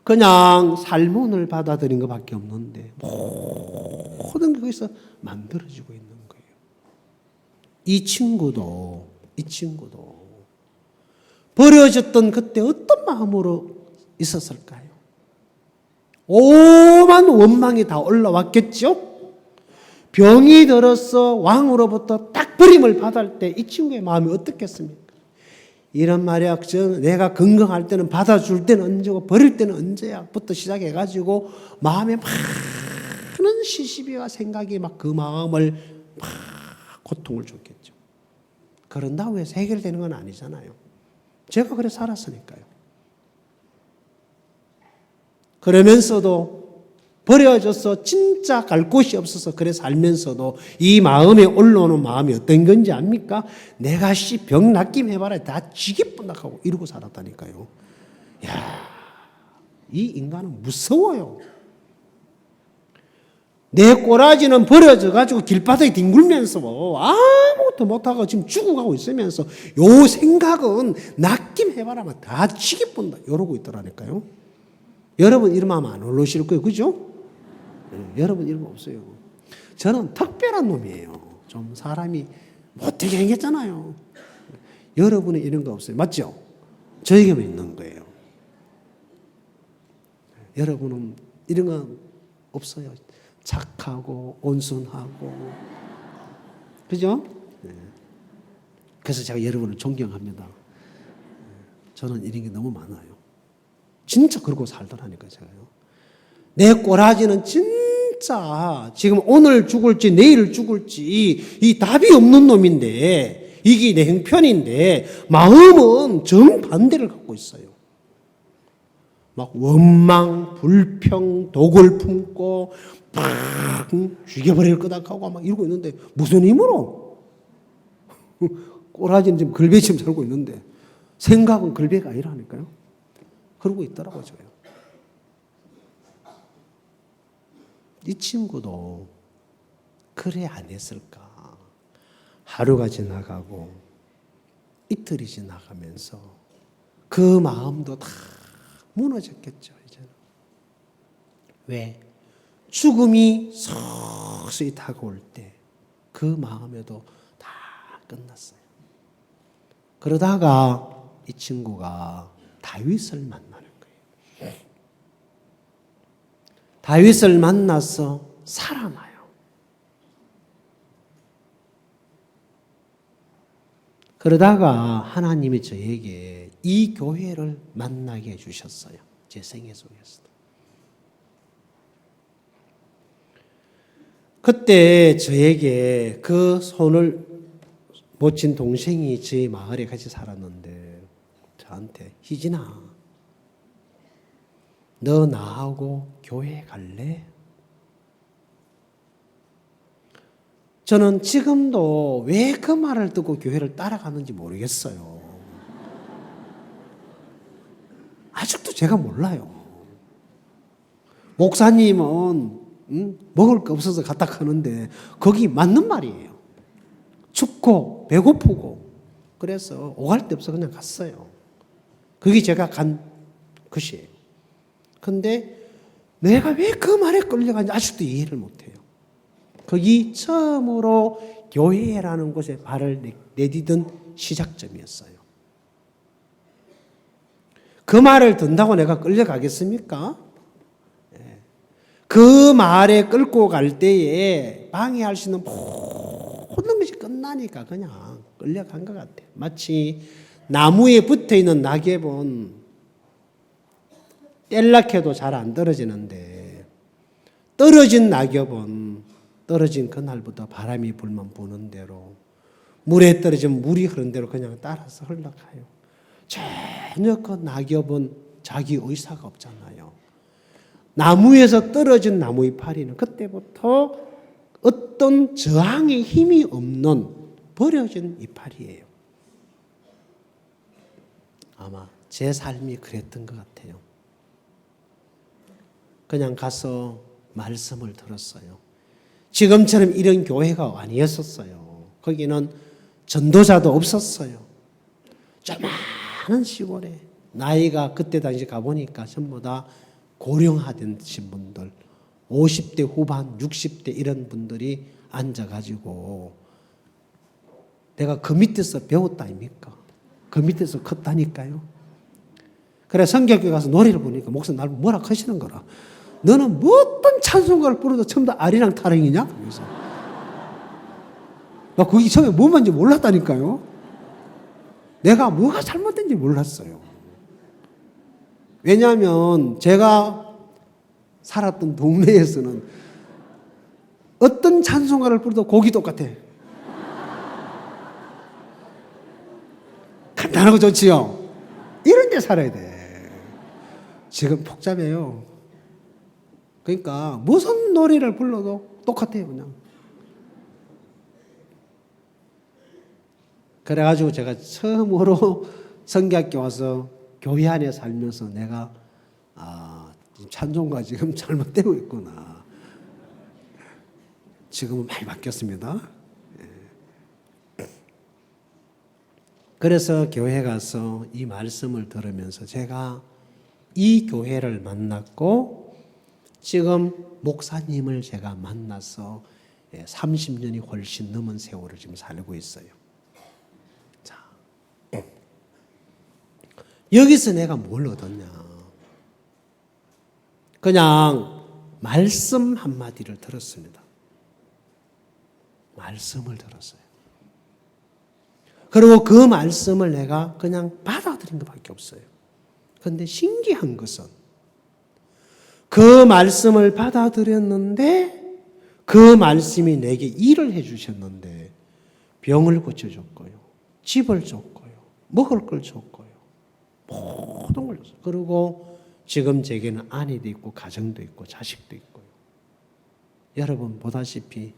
그냥 살몬을 받아들인 것밖에 없는데 모든 게 거기서 만들어지고 있는 거예요. 이 친구도 버려졌던 그때 어떤 마음으로 있었을까요? 오만 원망이 다 올라왔겠죠? 병이 들어서 왕으로부터 딱 버림을 받을 때 이 친구의 마음이 어떻겠습니까? 이런 말이야. 내가 건강할 때는 받아줄 때는 언제고 버릴 때는 언제야? 부터 시작해가지고 마음에 많은 시시비와 생각이 막 그 마음을 막 고통을 줬겠죠. 그런다고 해서 해결되는 건 아니잖아요. 제가 그래 살았으니까요. 그러면서도 버려져서 진짜 갈 곳이 없어서 그래 살면서도 이 마음에 올라오는 마음이 어떤 건지 압니까? 내가 병 낫김 해봐라 다 지기뿐닥하고 이러고 살았다니까요. 야, 이 인간은 무서워요. 내 꼬라지는 버려져가지고 길바닥에 뒹굴면서 아무것도 못하고 지금 죽어가고 있으면서 요 생각은 낚임 해봐라면 다 지기뿐다 이러고 있더라니까요. 여러분 이러면 안 올라오실 거예요. 그죠? 여러분 이런 거 없어요. 저는 특별한 놈이에요. 좀 사람이 못되게 생겼잖아요. 여러분은 이런 거 없어요. 맞죠? 저에게만 있는 거예요. 여러분은 이런 거 없어요. 착하고 온순하고 그죠? 그래서 제가 여러분을 존경합니다. 저는 이런 게 너무 많아요. 진짜 그러고 살더라니까요. 제가요. 내 꼬라지는 진짜 지금 오늘 죽을지 내일 죽을지 이 답이 없는 놈인데 이게 내 형편인데 마음은 정반대를 갖고 있어요. 막 원망, 불평, 독을 품고 막 죽여버릴 거다 하고 막 이러고 있는데 무슨 힘으로? 꼬라지는 지금 글배처럼 살고 있는데 생각은 글배가 아니라니까요. 그러고 있더라고요. 이 친구도 그래 안 했을까? 하루가 지나가고 이틀이 지나가면서 그 마음도 다 무너졌겠죠. 이제는. 왜? 죽음이 서서히 다가올 때 그 마음에도 다 끝났어요. 그러다가 이 친구가 다윗을 만나는 거예요. 다윗을 만나서 살아나요. 그러다가 하나님이 저에게 이 교회를 만나게 해주셨어요. 제 생애 속에서도. 그때 저에게 그 손을 못 친 동생이 저희 마을에 같이 살았는데 저한테 희진아 너 나하고 교회 갈래? 저는 지금도 왜 그 말을 듣고 교회를 따라가는지 모르겠어요. 아직도 제가 몰라요. 목사님은 먹을 거 없어서 갔다 가는데 거기 맞는 말이에요. 춥고 배고프고 그래서 오갈 데 없어 그냥 갔어요. 그게 제가 간 것이에요. 근데 내가 왜 그 말에 끌려가는지 아직도 이해를 못해요. 거기 처음으로 교회라는 곳에 발을 내디딘 시작점이었어요. 그 말을 듣는다고 내가 끌려가겠습니까? 그 말에 끌고 갈 때에 방해할 수 있는 모든 것이 끝나니까 그냥 끌려간 것 같아요. 마치 나무에 붙어있는 낙엽은 뗄락해도 잘 안 떨어지는데 떨어진 낙엽은 떨어진 그날부터 바람이 불면 부는 대로 물에 떨어지면 물이 흐른 대로 그냥 따라서 흘러가요. 전혀 그 낙엽은 자기 의사가 없잖아요. 나무에서 떨어진 나무 이파리는 그때부터 어떤 저항의 힘이 없는 버려진 이파리예요. 아마 제 삶이 그랬던 것 같아요. 그냥 가서 말씀을 들었어요. 지금처럼 이런 교회가 아니었었어요. 거기는 전도자도 없었어요. 조그마한 시골에 나이가 그때 당시 가보니까 전부 다 고령화되신 분들 50대 후반 60대 이런 분들이 앉아가지고 내가 그 밑에서 배웠다 아닙니까? 그 밑에서 컸다니까요. 그래 성경교회 가서 노래를 부르니까 목사님 날 뭐라 하시는 거라. 너는 뭐 어떤 찬송가를 부르도 전부 다 아리랑 타령이냐? 그래서 나 거기 처음에 뭐 뭔지 몰랐다니까요. 내가 뭐가 잘못된지 몰랐어요. 왜냐하면 제가 살았던 동네에서는 어떤 찬송가를 부르도 곡이 똑같아. 간단하고 좋지요. 이런 데 살아야 돼. 지금 복잡해요. 그러니까 무슨 노래를 불러도 똑같아요, 그냥. 그래가지고 제가 처음으로 성경학교 와서 교회 안에 살면서 내가 찬송가 지금 잘못되고 있구나. 지금은 많이 바뀌었습니다. 그래서 교회 가서 이 말씀을 들으면서 제가 이 교회를 만났고 지금 목사님을 제가 만나서 30년이 훨씬 넘은 세월을 지금 살고 있어요. 자, 여기서 내가 뭘 얻었냐? 그냥 말씀 한마디를 들었습니다. 말씀을 들었어요. 그리고 그 말씀을 내가 그냥 받아들인 것밖에 없어요. 그런데 신기한 것은 그 말씀을 받아들였는데 그 말씀이 내게 일을 해주셨는데 병을 고쳐줬고요. 집을 줬고요. 먹을 걸 줬고요. 모든 걸 줬어요. 그리고 지금 제게는 아내도 있고 가정도 있고 자식도 있고요. 여러분 보다시피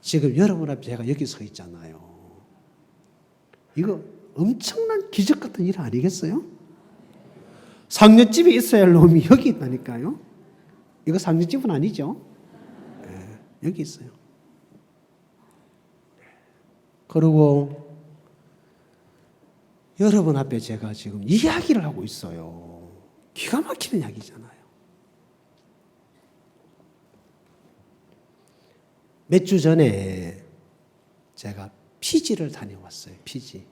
지금 여러분 앞에 제가 여기 서 있잖아요. 이거 엄청난 기적 같은 일 아니겠어요? 상류집에 있어야 할 놈이 여기 있다니까요. 이거 상류집은 아니죠? 네, 여기 있어요. 그리고 여러분 앞에 제가 지금 이야기를 하고 있어요. 기가 막히는 이야기잖아요. 몇 주 전에 제가 피지를 다녀왔어요. 피지.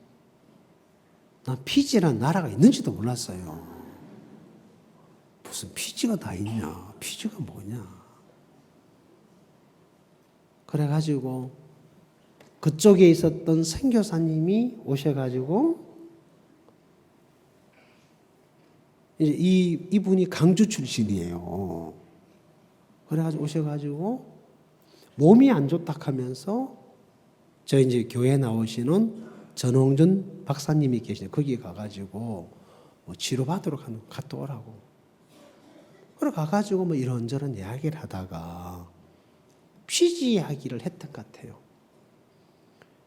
난 피지라는 나라가 있는지도 몰랐어요. 무슨 피지가 다 있냐? 피지가 뭐냐? 그래가지고 그쪽에 있었던 선교사님이 오셔가지고 이제 이분이 강주 출신이에요. 그래가지고 오셔가지고 몸이 안 좋다 하면서 저 이제 교회 나오시는 전홍준 박사님이 계시네. 거기 가가지고 뭐 치료받으러 갔다 오라고. 그래 가가지고 뭐 이런저런 이야기를 하다가 피지 이야기를 했던 것 같아요.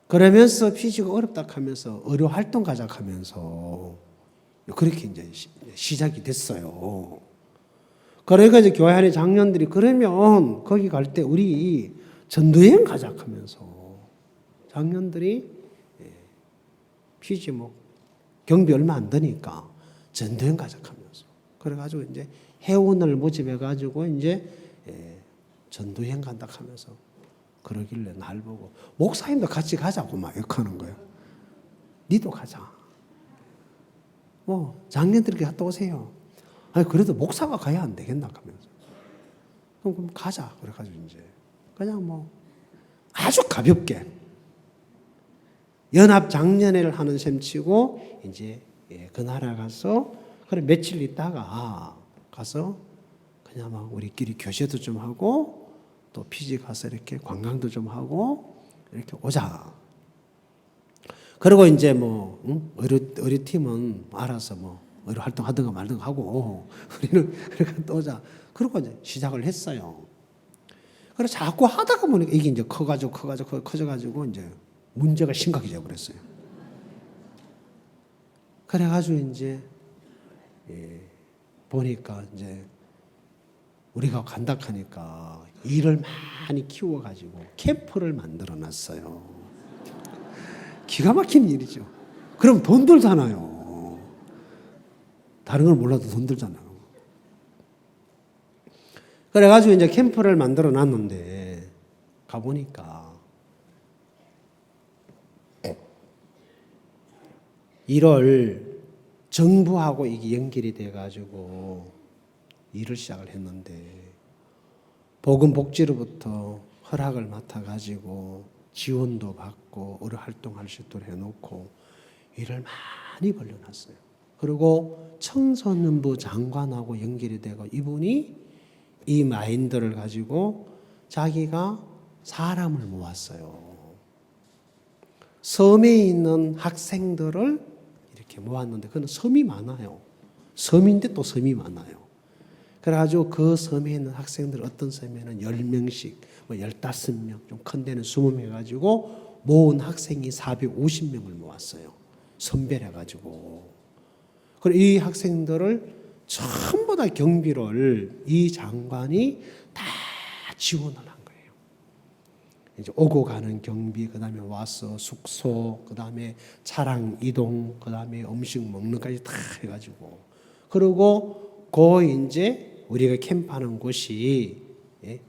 그러면서 피지가 어렵다 하면서 의료 활동 가자 하면서 그렇게 이제 시작이 됐어요. 그러니까 이제 교회 안에 장년들이 그러면 거기 갈 때 우리 전도여행 가자 하면서 장년들이 피지 뭐 경비 얼마 안 드니까 전도여행 가자 하면서 그래가지고 이제 회원을 모집해가지고 이제 전도여행 간다 하면서 그러길래 날 보고 목사님도 같이 가자고 막 욕하는 거예요. 니도 가자. 장년들끼리 갔다 오세요. 아니 그래도 목사가 가야 안 되겠나 하면서 그럼 가자. 그래가지고 이제 그냥 뭐 아주 가볍게 연합 장년회를 하는 셈치고 이제 그 나라 가서 그래 며칠 있다가 가서 그냥 막 우리끼리 교제도 좀 하고 또 피지 가서 이렇게 관광도 좀 하고 이렇게 오자. 그리고 이제 뭐 의료팀은 알아서 뭐 의료 활동 하든가 말든가 하고 우리는 그렇게 또 오자. 그러고 이제 시작을 했어요. 그래서 자꾸 하다가 보니까 이게 이제 커져가지고 이제 문제가 심각해져 버렸어요. 그래가지고 이제 보니까 이제 우리가 간다 하니까 일을 많이 키워가지고 캠프를 만들어 놨어요. 기가 막힌 일이죠. 그럼 돈 들잖아요. 다른 걸 몰라도 돈 들잖아요. 그래가지고 이제 캠프를 만들어 놨는데 가보니까 1월 정부하고 이게 연결이 돼가지고 일을 시작을 했는데 보건복지로부터 허락을 맡아가지고 지원도 받고 의료 활동할 수 있도록 해놓고 일을 많이 벌려놨어요. 그리고 청소년부 장관하고 연결이 되고 이분이 이 마인드를 가지고 자기가 사람을 모았어요. 섬에 있는 학생들을 이렇게 모았는데 그는 섬이 많아요. 섬인데 또 섬이 많아요. 그래가지고 그 섬에 있는 학생들 어떤 섬에는 10명씩, 뭐 15명, 좀 큰 데는 20명 해가지고 모은 학생이 450명을 모았어요. 선별해가지고. 그리고 이 학생들을 전부 다 경비를 이 장관이 다 지원을 한 거예요. 이제 오고 가는 경비, 그 다음에 와서 숙소, 그 다음에 차량 이동, 그 다음에 음식 먹는 까지 다 해가지고. 그리고 그 이제 우리가 캠프하는 곳이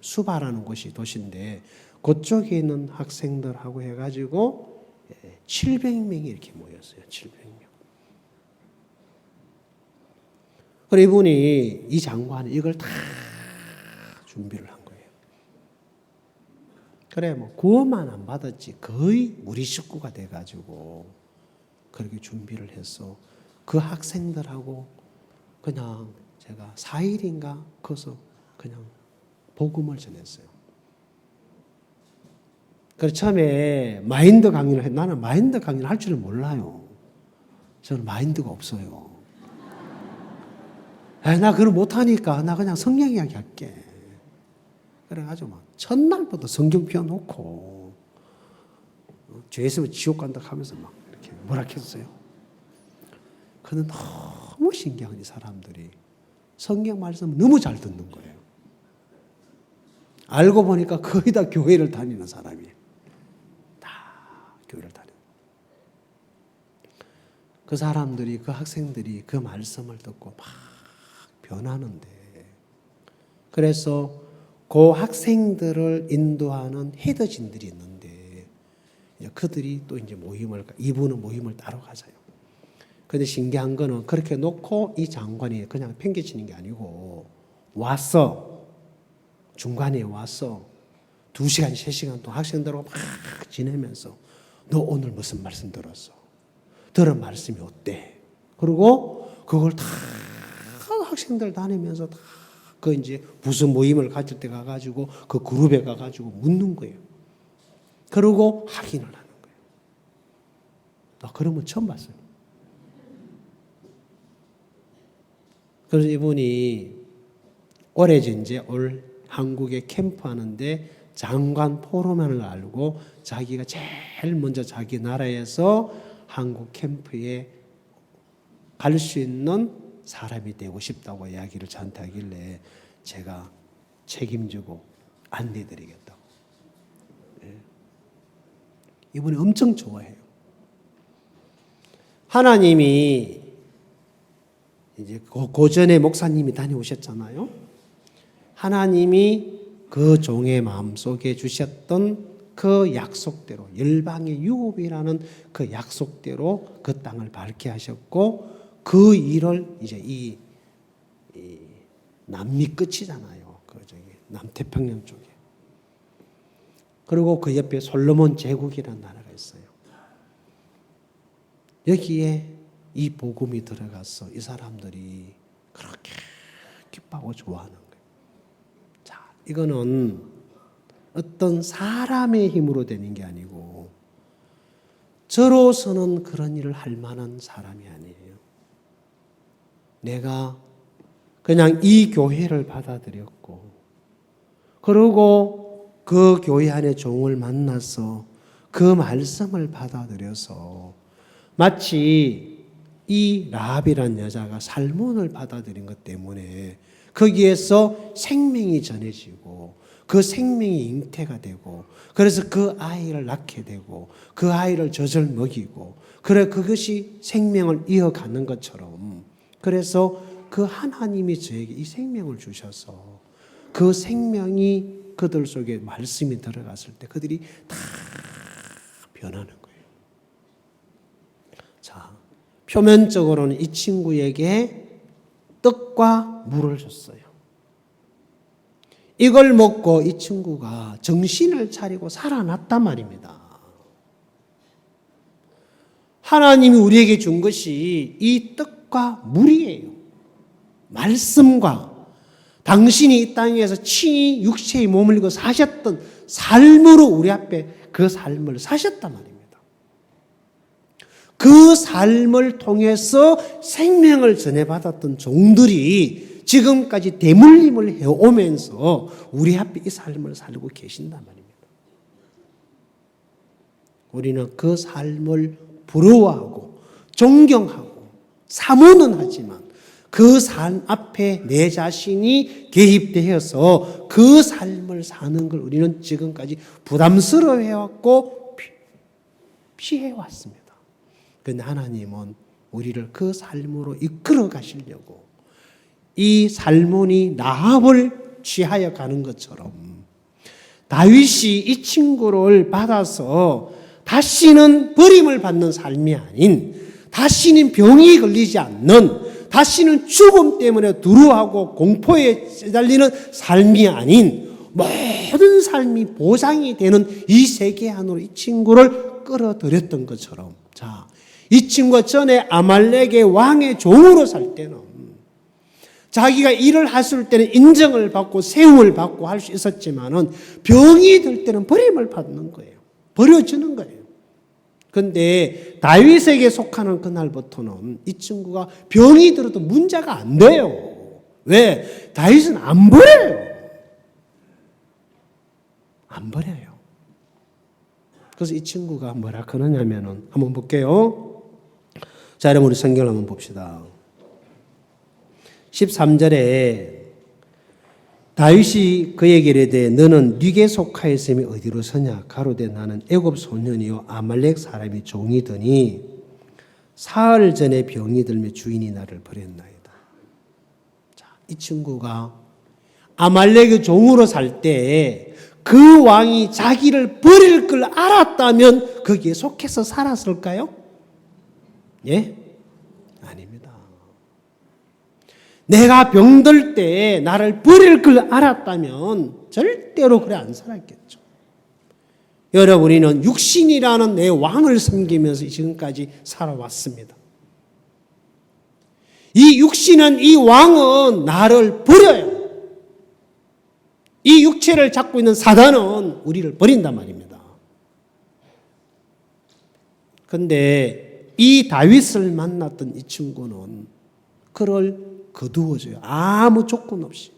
수바라는 곳이 도시인데 그쪽에 있는 학생들하고 해가지고 700명이 이렇게 모였어요. 700명. 그리고 이분이 이 장관이 이걸 다 준비를 한 거예요. 그래 뭐 구원만 안 받았지 거의 우리 식구가 돼가지고 그렇게 준비를 해서 그 학생들하고 그냥 제가 4일인가 거기서 그냥 복음을 전했어요. 그래서 처음에 마인드 강의를 했는데 나는 마인드 강의를 할 줄을 몰라요. 저는 마인드가 없어요. 나 그걸 못하니까 나 그냥 성경 이야기 할게. 그래가지고 막 첫날부터 성경 펴놓고 죄 있으면 지옥 간다 하면서 막 이렇게 뭐라 했어요. 근데 너무 신기한 이 사람들이 성경 말씀을 너무 잘 듣는 거예요. 알고 보니까 거의 다 교회를 다니는 사람이에요. 다 교회를 다니는. 그 사람들이, 그 학생들이 그 말씀을 듣고 막 변하는데, 그래서 그 학생들을 인도하는 헤더진들이 있는데, 그들이 또 이제 이분은 모임을 따로 가져요. 근데 신기한 거는 그렇게 놓고 이 장관이 그냥 팽개치는 게 아니고, 중간에 와서 2시간, 3시간 동안 학생들하고 막 지내면서 너 오늘 무슨 말씀 들었어? 들은 말씀이 어때? 그리고 그걸 다 학생들 다니면서 다 그 이제 무슨 모임을 가질 때 가가지고 그 그룹에 가가지고 묻는 거예요. 그리고 확인을 하는 거예요. 나 그런 건 처음 봤어요. 그래서 이분이 올해 이제 올 한국에 캠프하는데 장관 포럼을 알고 자기가 제일 먼저 자기 나라에서 한국 캠프에 갈 수 있는 사람이 되고 싶다고 이야기를 저한테 하길래 제가 책임지고 안내드리겠다고. 이분이 엄청 좋아해요. 하나님이 이제 고전에 목사님이 다녀오셨잖아요. 하나님이 그 종의 마음속에 주셨던 그 약속대로, 열방의 유업이라는 그 약속대로 그 땅을 밟게 하셨고, 그 일을 이제 이 남미 끝이잖아요. 그 저기 남태평양 쪽에. 그리고 그 옆에 솔로몬 제국이라는 나라가 있어요. 여기에 이 복음이 들어가서 이 사람들이 그렇게 기뻐하고 좋아하는 거예요. 자, 이거는 어떤 사람의 힘으로 되는 게 아니고 저로서는 그런 일을 할 만한 사람이 아니에요. 내가 그냥 이 교회를 받아들였고, 그리고 그 교회 안에 종을 만나서 그 말씀을 받아들여서 마치 이 라합이라는 여자가 살몬을 받아들인 것 때문에 거기에서 생명이 전해지고 그 생명이 잉태가 되고, 그래서 그 아이를 낳게 되고 그 아이를 젖을 먹이고, 그래 그것이 생명을 이어가는 것처럼, 그래서 그 하나님이 저에게 이 생명을 주셔서 그 생명이 그들 속에 말씀이 들어갔을 때 그들이 다 변하는 거예요. 자, 표면적으로는 이 친구에게 떡과 물을 줬어요. 이걸 먹고 이 친구가 정신을 차리고 살아났단 말입니다. 하나님이 우리에게 준 것이 이 떡과 물이에요. 말씀과 당신이 이 땅에서 친히 육체의 몸을 입고 사셨던 삶으로 우리 앞에 그 삶을 사셨단 말입니다. 그 삶을 통해서 생명을 전해받았던 종들이 지금까지 대물림을 해오면서 우리 앞에 이 삶을 살고 계신단 말입니다. 우리는 그 삶을 부러워하고 존경하고 사모는 하지만 그 삶 앞에 내 자신이 개입되어서 그 삶을 사는 걸 우리는 지금까지 부담스러워해왔고 피해왔습니다. 그런데 하나님은 우리를 그 삶으로 이끌어 가시려고 이 살몬이 라합을 취하여 가는 것처럼 다윗이 이 친구를 받아서 다시는 버림을 받는 삶이 아닌, 다시는 병이 걸리지 않는, 다시는 죽음 때문에 두려워하고 공포에 시달리는 삶이 아닌 모든 삶이 보장이 되는 이 세계 안으로 이 친구를 끌어들였던 것처럼, 자, 이 친구가 전에 아말렉의 왕의 종으로 살 때는 자기가 일을 했을 때는 인정을 받고 세움을 받고 할 수 있었지만은 병이 들 때는 버림을 받는 거예요. 버려지는 거예요. 그런데 다윗에게 속하는 그날부터는 이 친구가 병이 들어도 문제가 안 돼요. 왜? 다윗은 안 버려요. 안 버려요. 그래서 이 친구가 뭐라 그러냐면은 한번 볼게요. 자, 여러분 우리 성경을 한번 봅시다. 13절에 다윗이 그에게 이르되 너는 네게 속하였음이 어디로 서냐? 가로되 나는 애굽 소년이요 아말렉 사람이 종이더니 사흘 전에 병이 들며 주인이 나를 버렸나이다. 자, 이 친구가 아말렉의 종으로 살 때 그 왕이 자기를 버릴 걸 알았다면 거기에 속해서 살았을까요? 예? 아닙니다. 내가 병들 때 나를 버릴 걸 알았다면 절대로 그래 안 살았겠죠. 여러분, 우리는 육신이라는 내 왕을 섬기면서 지금까지 살아왔습니다. 이 육신은, 이 왕은 나를 버려요. 이 육체를 잡고 있는 사단은 우리를 버린단 말입니다. 그런데 이 다윗을 만났던 이 친구는 그를 거두어줘요. 아무 조건 없이.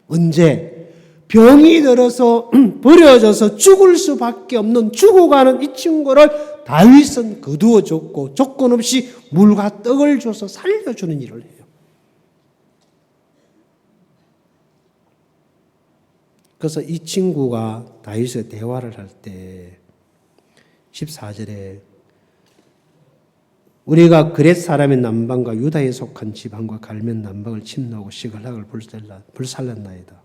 언제? 병이 들어서 버려져서 죽을 수밖에 없는 죽어가는 이 친구를 다윗은 거두어줬고 조건 없이 물과 떡을 줘서 살려주는 일을 해요. 그래서 이 친구가 다윗의 대화를 할 때 14절에 우리가 그렛 사람의 남방과 유다에 속한 지방과 갈면 남방을 침노하고 시글락을 불살랐나이다.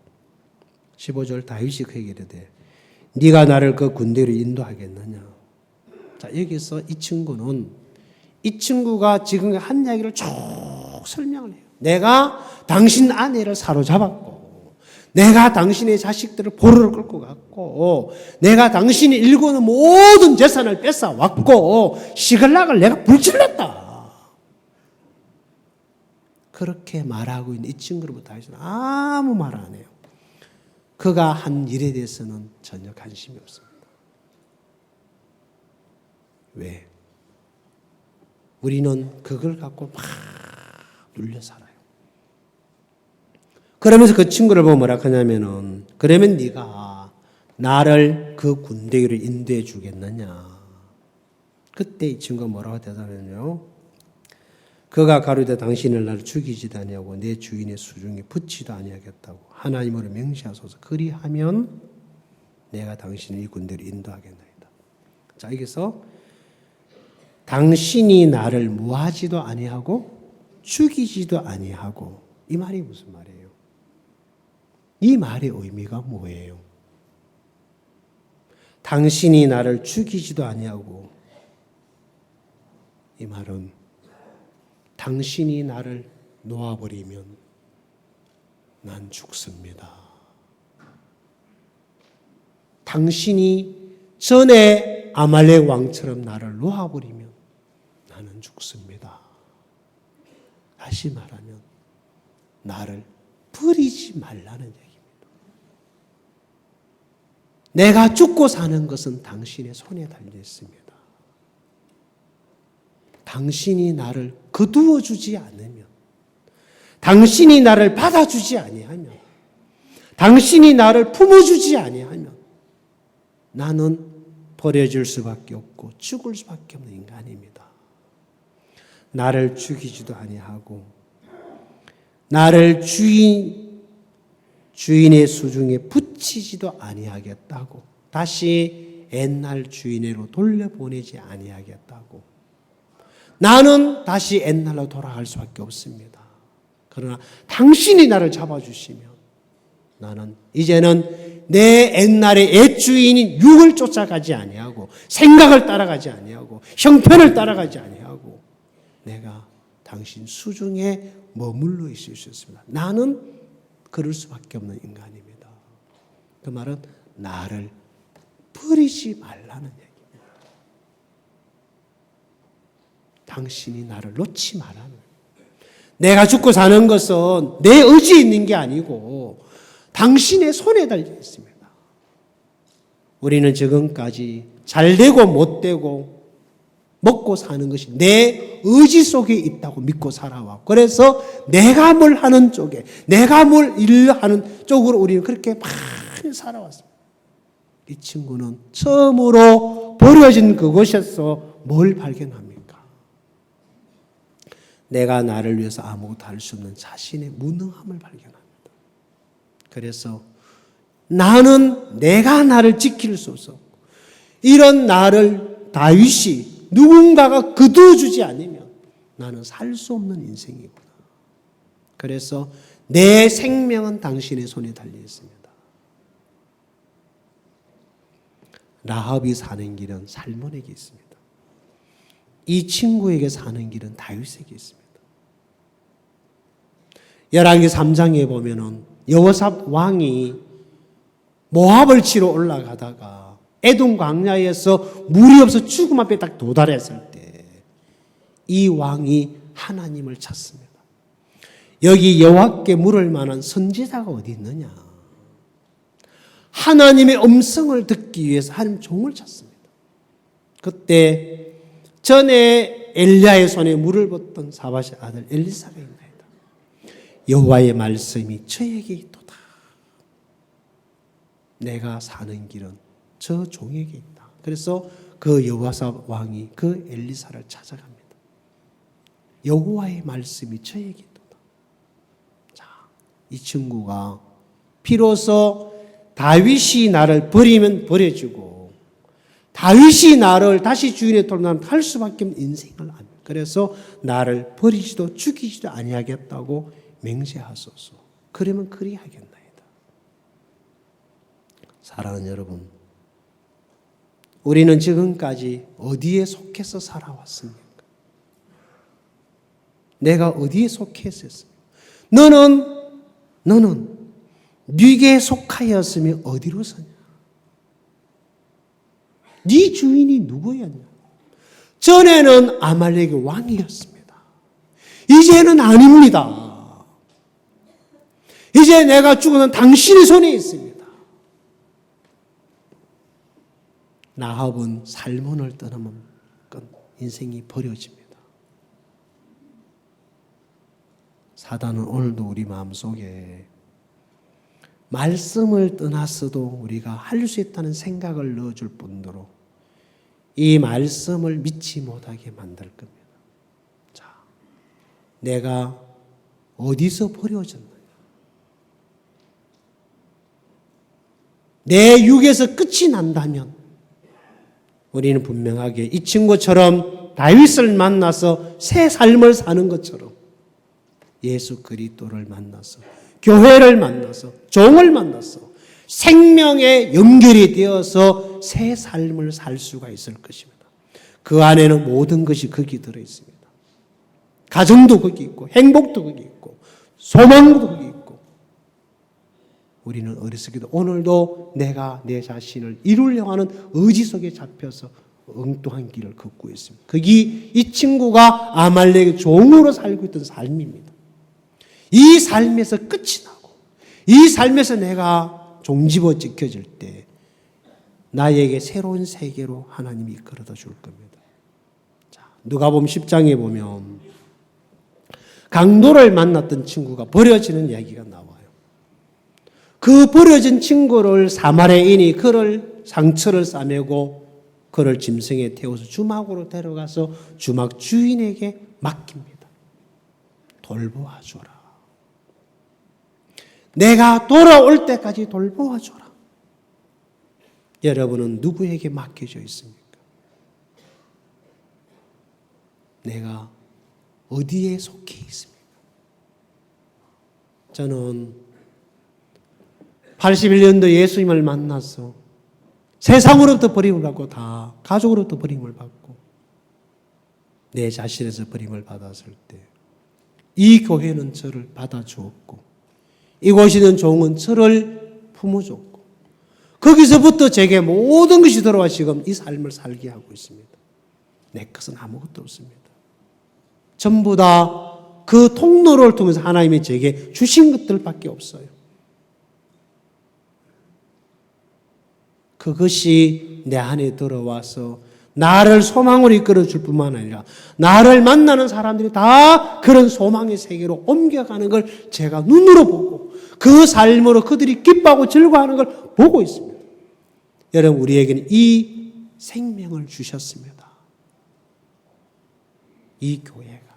15절 다윗이 그에게 이르되 네가 나를 그 군대로 인도하겠느냐. 자, 여기서 이 친구가 지금 한 이야기를 쭉 설명을 해요. 내가 당신 아내를 사로잡았고 내가 당신의 자식들을 포로로 끌고 갔고 내가 당신이 일구는 모든 재산을 뺏어왔고 시글락을 내가 불질렀다. 그렇게 말하고 있는 이 친구로부터 다윗은 아무 말 안 해요. 그가 한 일에 대해서는 전혀 관심이 없습니다. 왜? 우리는 그걸 갖고 막 눌려 살아요. 그러면서 그 친구를 보고 뭐라 하냐면은 그러면 네가 나를 그 군대로 인도해 주겠느냐. 그때 이 친구가 뭐라고 대답하냐면요. 그가 가로되 당신을 나를 죽이지도 아니하고 내 주인의 수중에 붙지도 아니하겠다고 하나님으로 명시하소서. 그리하면 내가 당신을 이 군대로 인도하겠나이다. 자, 여기서 당신이 나를 무하지도 아니하고 죽이지도 아니하고 이 말이 무슨 말이에요? 이 말의 의미가 뭐예요? 당신이 나를 죽이지도 아니하고 이 말은 당신이 나를 놓아버리면 난 죽습니다. 당신이 전에 아말렉 왕처럼 나를 놓아버리면 나는 죽습니다. 다시 말하면 나를 버리지 말라는 얘기입니다. 내가 죽고 사는 것은 당신의 손에 달려 있습니다. 당신이 나를 거두어 주지 않으면, 당신이 나를 받아주지 아니하면, 당신이 나를 품어주지 아니하면 나는 버려질 수밖에 없고 죽을 수밖에 없는 인간입니다. 나를 죽이지도 아니하고 나를 주인의 수중에 붙이지도 아니하겠다고, 다시 옛날 주인으로 돌려보내지 아니하겠다고. 나는 다시 옛날로 돌아갈 수밖에 없습니다. 그러나 당신이 나를 잡아주시면 나는 이제는 내 옛날의 옛 주인인 육을 쫓아가지 아니하고 생각을 따라가지 아니하고 형편을 따라가지 아니하고 내가 당신 수중에 머물러 있을 수 있습니다. 나는 그럴 수밖에 없는 인간입니다. 그 말은 나를 버리지 말라는 얘기입니다. 당신이 나를 놓지 말라는 거예요. 내가 죽고 사는 것은 내 의지에 있는 게 아니고 당신의 손에 달려 있습니다. 우리는 지금까지 잘되고 못되고 먹고 사는 것이 내 의지 속에 있다고 믿고 살아왔고, 그래서 내가 뭘 하는 쪽에, 내가 뭘 일을 하는 쪽으로 우리는 그렇게 많이 살아왔습니다. 이 친구는 처음으로 버려진 그곳에서 뭘 발견합니까? 내가 나를 위해서 아무것도 할 수 없는 자신의 무능함을 발견합니다. 그래서 나는 내가 나를 지킬 수 없어. 이런 나를 다윗이 누군가가 거두어주지 않으면 나는 살 수 없는 인생이구나. 그래서 내 생명은 당신의 손에 달려 있습니다. 라합이 사는 길은 살몬에게 있습니다. 이 친구에게 사는 길은 다윗에게 있습니다. 열왕기 3장에 보면은 여호삽 왕이 모압을 치러 올라가다가 에돔 광야에서 물이 없어 죽음 앞에 딱 도달했을 때 이 왕이 하나님을 찾습니다. 여기 여호와께 물을 만한 선지자가 어디 있느냐? 하나님의 음성을 듣기 위해서 하나님 종을 찾습니다. 그때 전에 엘리야의 손에 물을 붓던 사밧의 아들 엘리사가 있나이다. 여호와의 말씀이 저에게 있도다. 내가 사는 길은 저 종에게 있다. 그래서 그 여호사밧 왕이 그 엘리사를 찾아갑니다. 여호와의 말씀이 저에게 있도다. 자, 이 친구가 비로소 다윗이 나를 버리면 버려주고 다윗이 나를 다시 주인의 돌아가면 할 수밖에 없는 인생을 압니다. 그래서 나를 버리지도 죽이지도 아니하겠다고 맹세하소서. 그러면 그리하겠나이다. 사랑하는 여러분, 우리는 지금까지 어디에 속해서 살아왔습니까? 내가 어디에 속했었습니까? 너는 네게 속하였으면 어디로 서냐? 네 주인이 누구였냐? 전에는 아말렉의 왕이었습니다. 이제는 아닙니다. 이제 내가 죽어는 당신의 손에 있습니다. 라합은 살몬을 떠나면 인생이 버려집니다. 사단은 오늘도 우리 마음속에 말씀을 떠났어도 우리가 할 수 있다는 생각을 넣어줄 뿐더러 이 말씀을 믿지 못하게 만들 겁니다. 자, 내가 어디서 버려졌느냐? 내 육에서 끝이 난다면 우리는 분명하게 이 친구처럼 다윗을 만나서 새 삶을 사는 것처럼 예수 그리스도를 만나서 교회를 만나서 종을 만나서 생명의 연결이 되어서 새 삶을 살 수가 있을 것입니다. 그 안에는 모든 것이 거기 들어 있습니다. 가정도 거기 있고 행복도 거기 있고 소망도 거기 있고 우리는 어리석게도 오늘도 내가 내 자신을 이루려고 하는 의지 속에 잡혀서 엉뚱한 길을 걷고 있습니다. 그게 이 친구가 아말렉의 종으로 살고 있던 삶입니다. 이 삶에서 끝이 나고 이 삶에서 내가 종집어 지켜질 때 나에게 새로운 세계로 하나님이 이끌어다 줄 겁니다. 자, 누가복음 10장에 보면 강도를 만났던 친구가 버려지는 이야기가 나와요. 그 버려진 친구를 사마리아인이 그를 상처를 싸매고 그를 짐승에 태워서 주막으로 데려가서 주막 주인에게 맡깁니다. 돌보아 줘라. 내가 돌아올 때까지 돌보아 줘라. 여러분은 누구에게 맡겨져 있습니까? 내가 어디에 속해 있습니까? 저는 81년도 예수님을 만나서 세상으로부터 버림을 받고 다 가족으로부터 버림을 받고 내 자신에서 버림을 받았을 때 이 교회는 저를 받아주었고 이곳에 있는 종은 저를 품어줬고 거기서부터 제게 모든 것이 들어와 지금 이 삶을 살게 하고 있습니다. 내 것은 아무것도 없습니다. 전부 다 그 통로를 통해서 하나님이 제게 주신 것들밖에 없어요. 그것이 내 안에 들어와서 나를 소망으로 이끌어줄 뿐만 아니라 나를 만나는 사람들이 다 그런 소망의 세계로 옮겨가는 걸 제가 눈으로 보고 그 삶으로 그들이 기뻐하고 즐거워하는 걸 보고 있습니다. 여러분, 우리에게는 이 생명을 주셨습니다. 이 교회가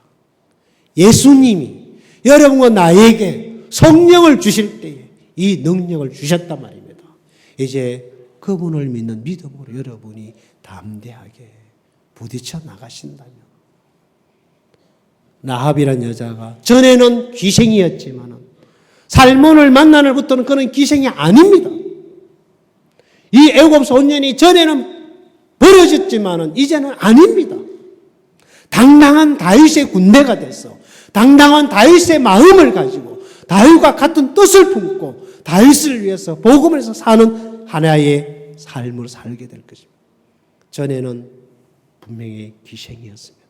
예수님이 여러분과 나에게 성령을 주실 때에 이 능력을 주셨단 말입니다. 이제 그분을 믿는 믿음으로 여러분이 담대하게 부딪혀 나가신다면 라합이란 여자가 전에는 귀생이었지만 살몬을 만난 날부터는 그는 귀생이 아닙니다. 이 애굽 소년이 전에는 버려졌지만 이제는 아닙니다. 당당한 다윗의 군대가 돼서 당당한 다윗의 마음을 가지고 다윗과 같은 뜻을 품고 다윗을 위해서 복음을 해서 사는 하나의 삶을 살게 될 것입니다. 전에는 분명히 귀생이었습니다.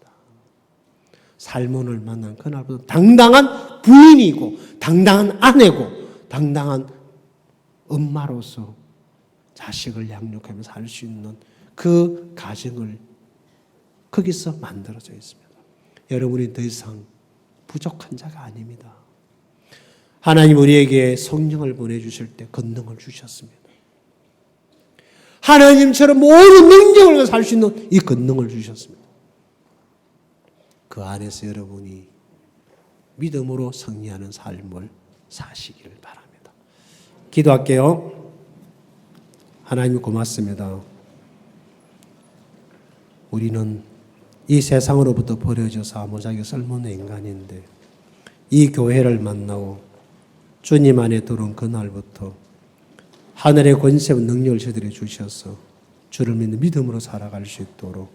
살몬을 만난 그날부터 당당한 부인이고 당당한 아내고 당당한 엄마로서 자식을 양육하며 살 수 있는 그 가정을 거기서 만들어져 있습니다. 여러분이 더 이상 부족한 자가 아닙니다. 하나님 우리에게 성령을 보내주실 때 권능을 주셨습니다. 하나님처럼 모든 능력을 살 수 있는 이 권능을 주셨습니다. 그 안에서 여러분이 믿음으로 승리하는 삶을 사시기를 바랍니다. 기도할게요. 하나님 고맙습니다. 우리는 이 세상으로부터 버려져서 아무짝에 쓸모없는 인간인데 이 교회를 만나고 주님 안에 들어온 그날부터 하늘의 권세와 능력을 저들이 주셔서 주를 믿는 믿음으로 살아갈 수 있도록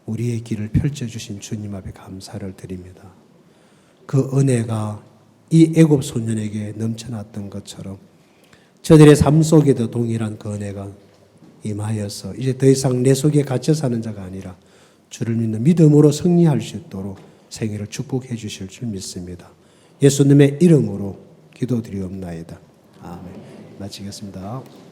우리의 길을 펼쳐주신 주님 앞에 감사를 드립니다. 그 은혜가 이 애굽 소년에게 넘쳐났던 것처럼 저들의 삶 속에도 동일한 그 은혜가 임하여서 이제 더 이상 내 속에 갇혀 사는 자가 아니라 주를 믿는 믿음으로 승리할 수 있도록 생애를 축복해 주실 줄 믿습니다. 예수님의 이름으로 기도드리옵나이다. 아멘. 마치겠습니다.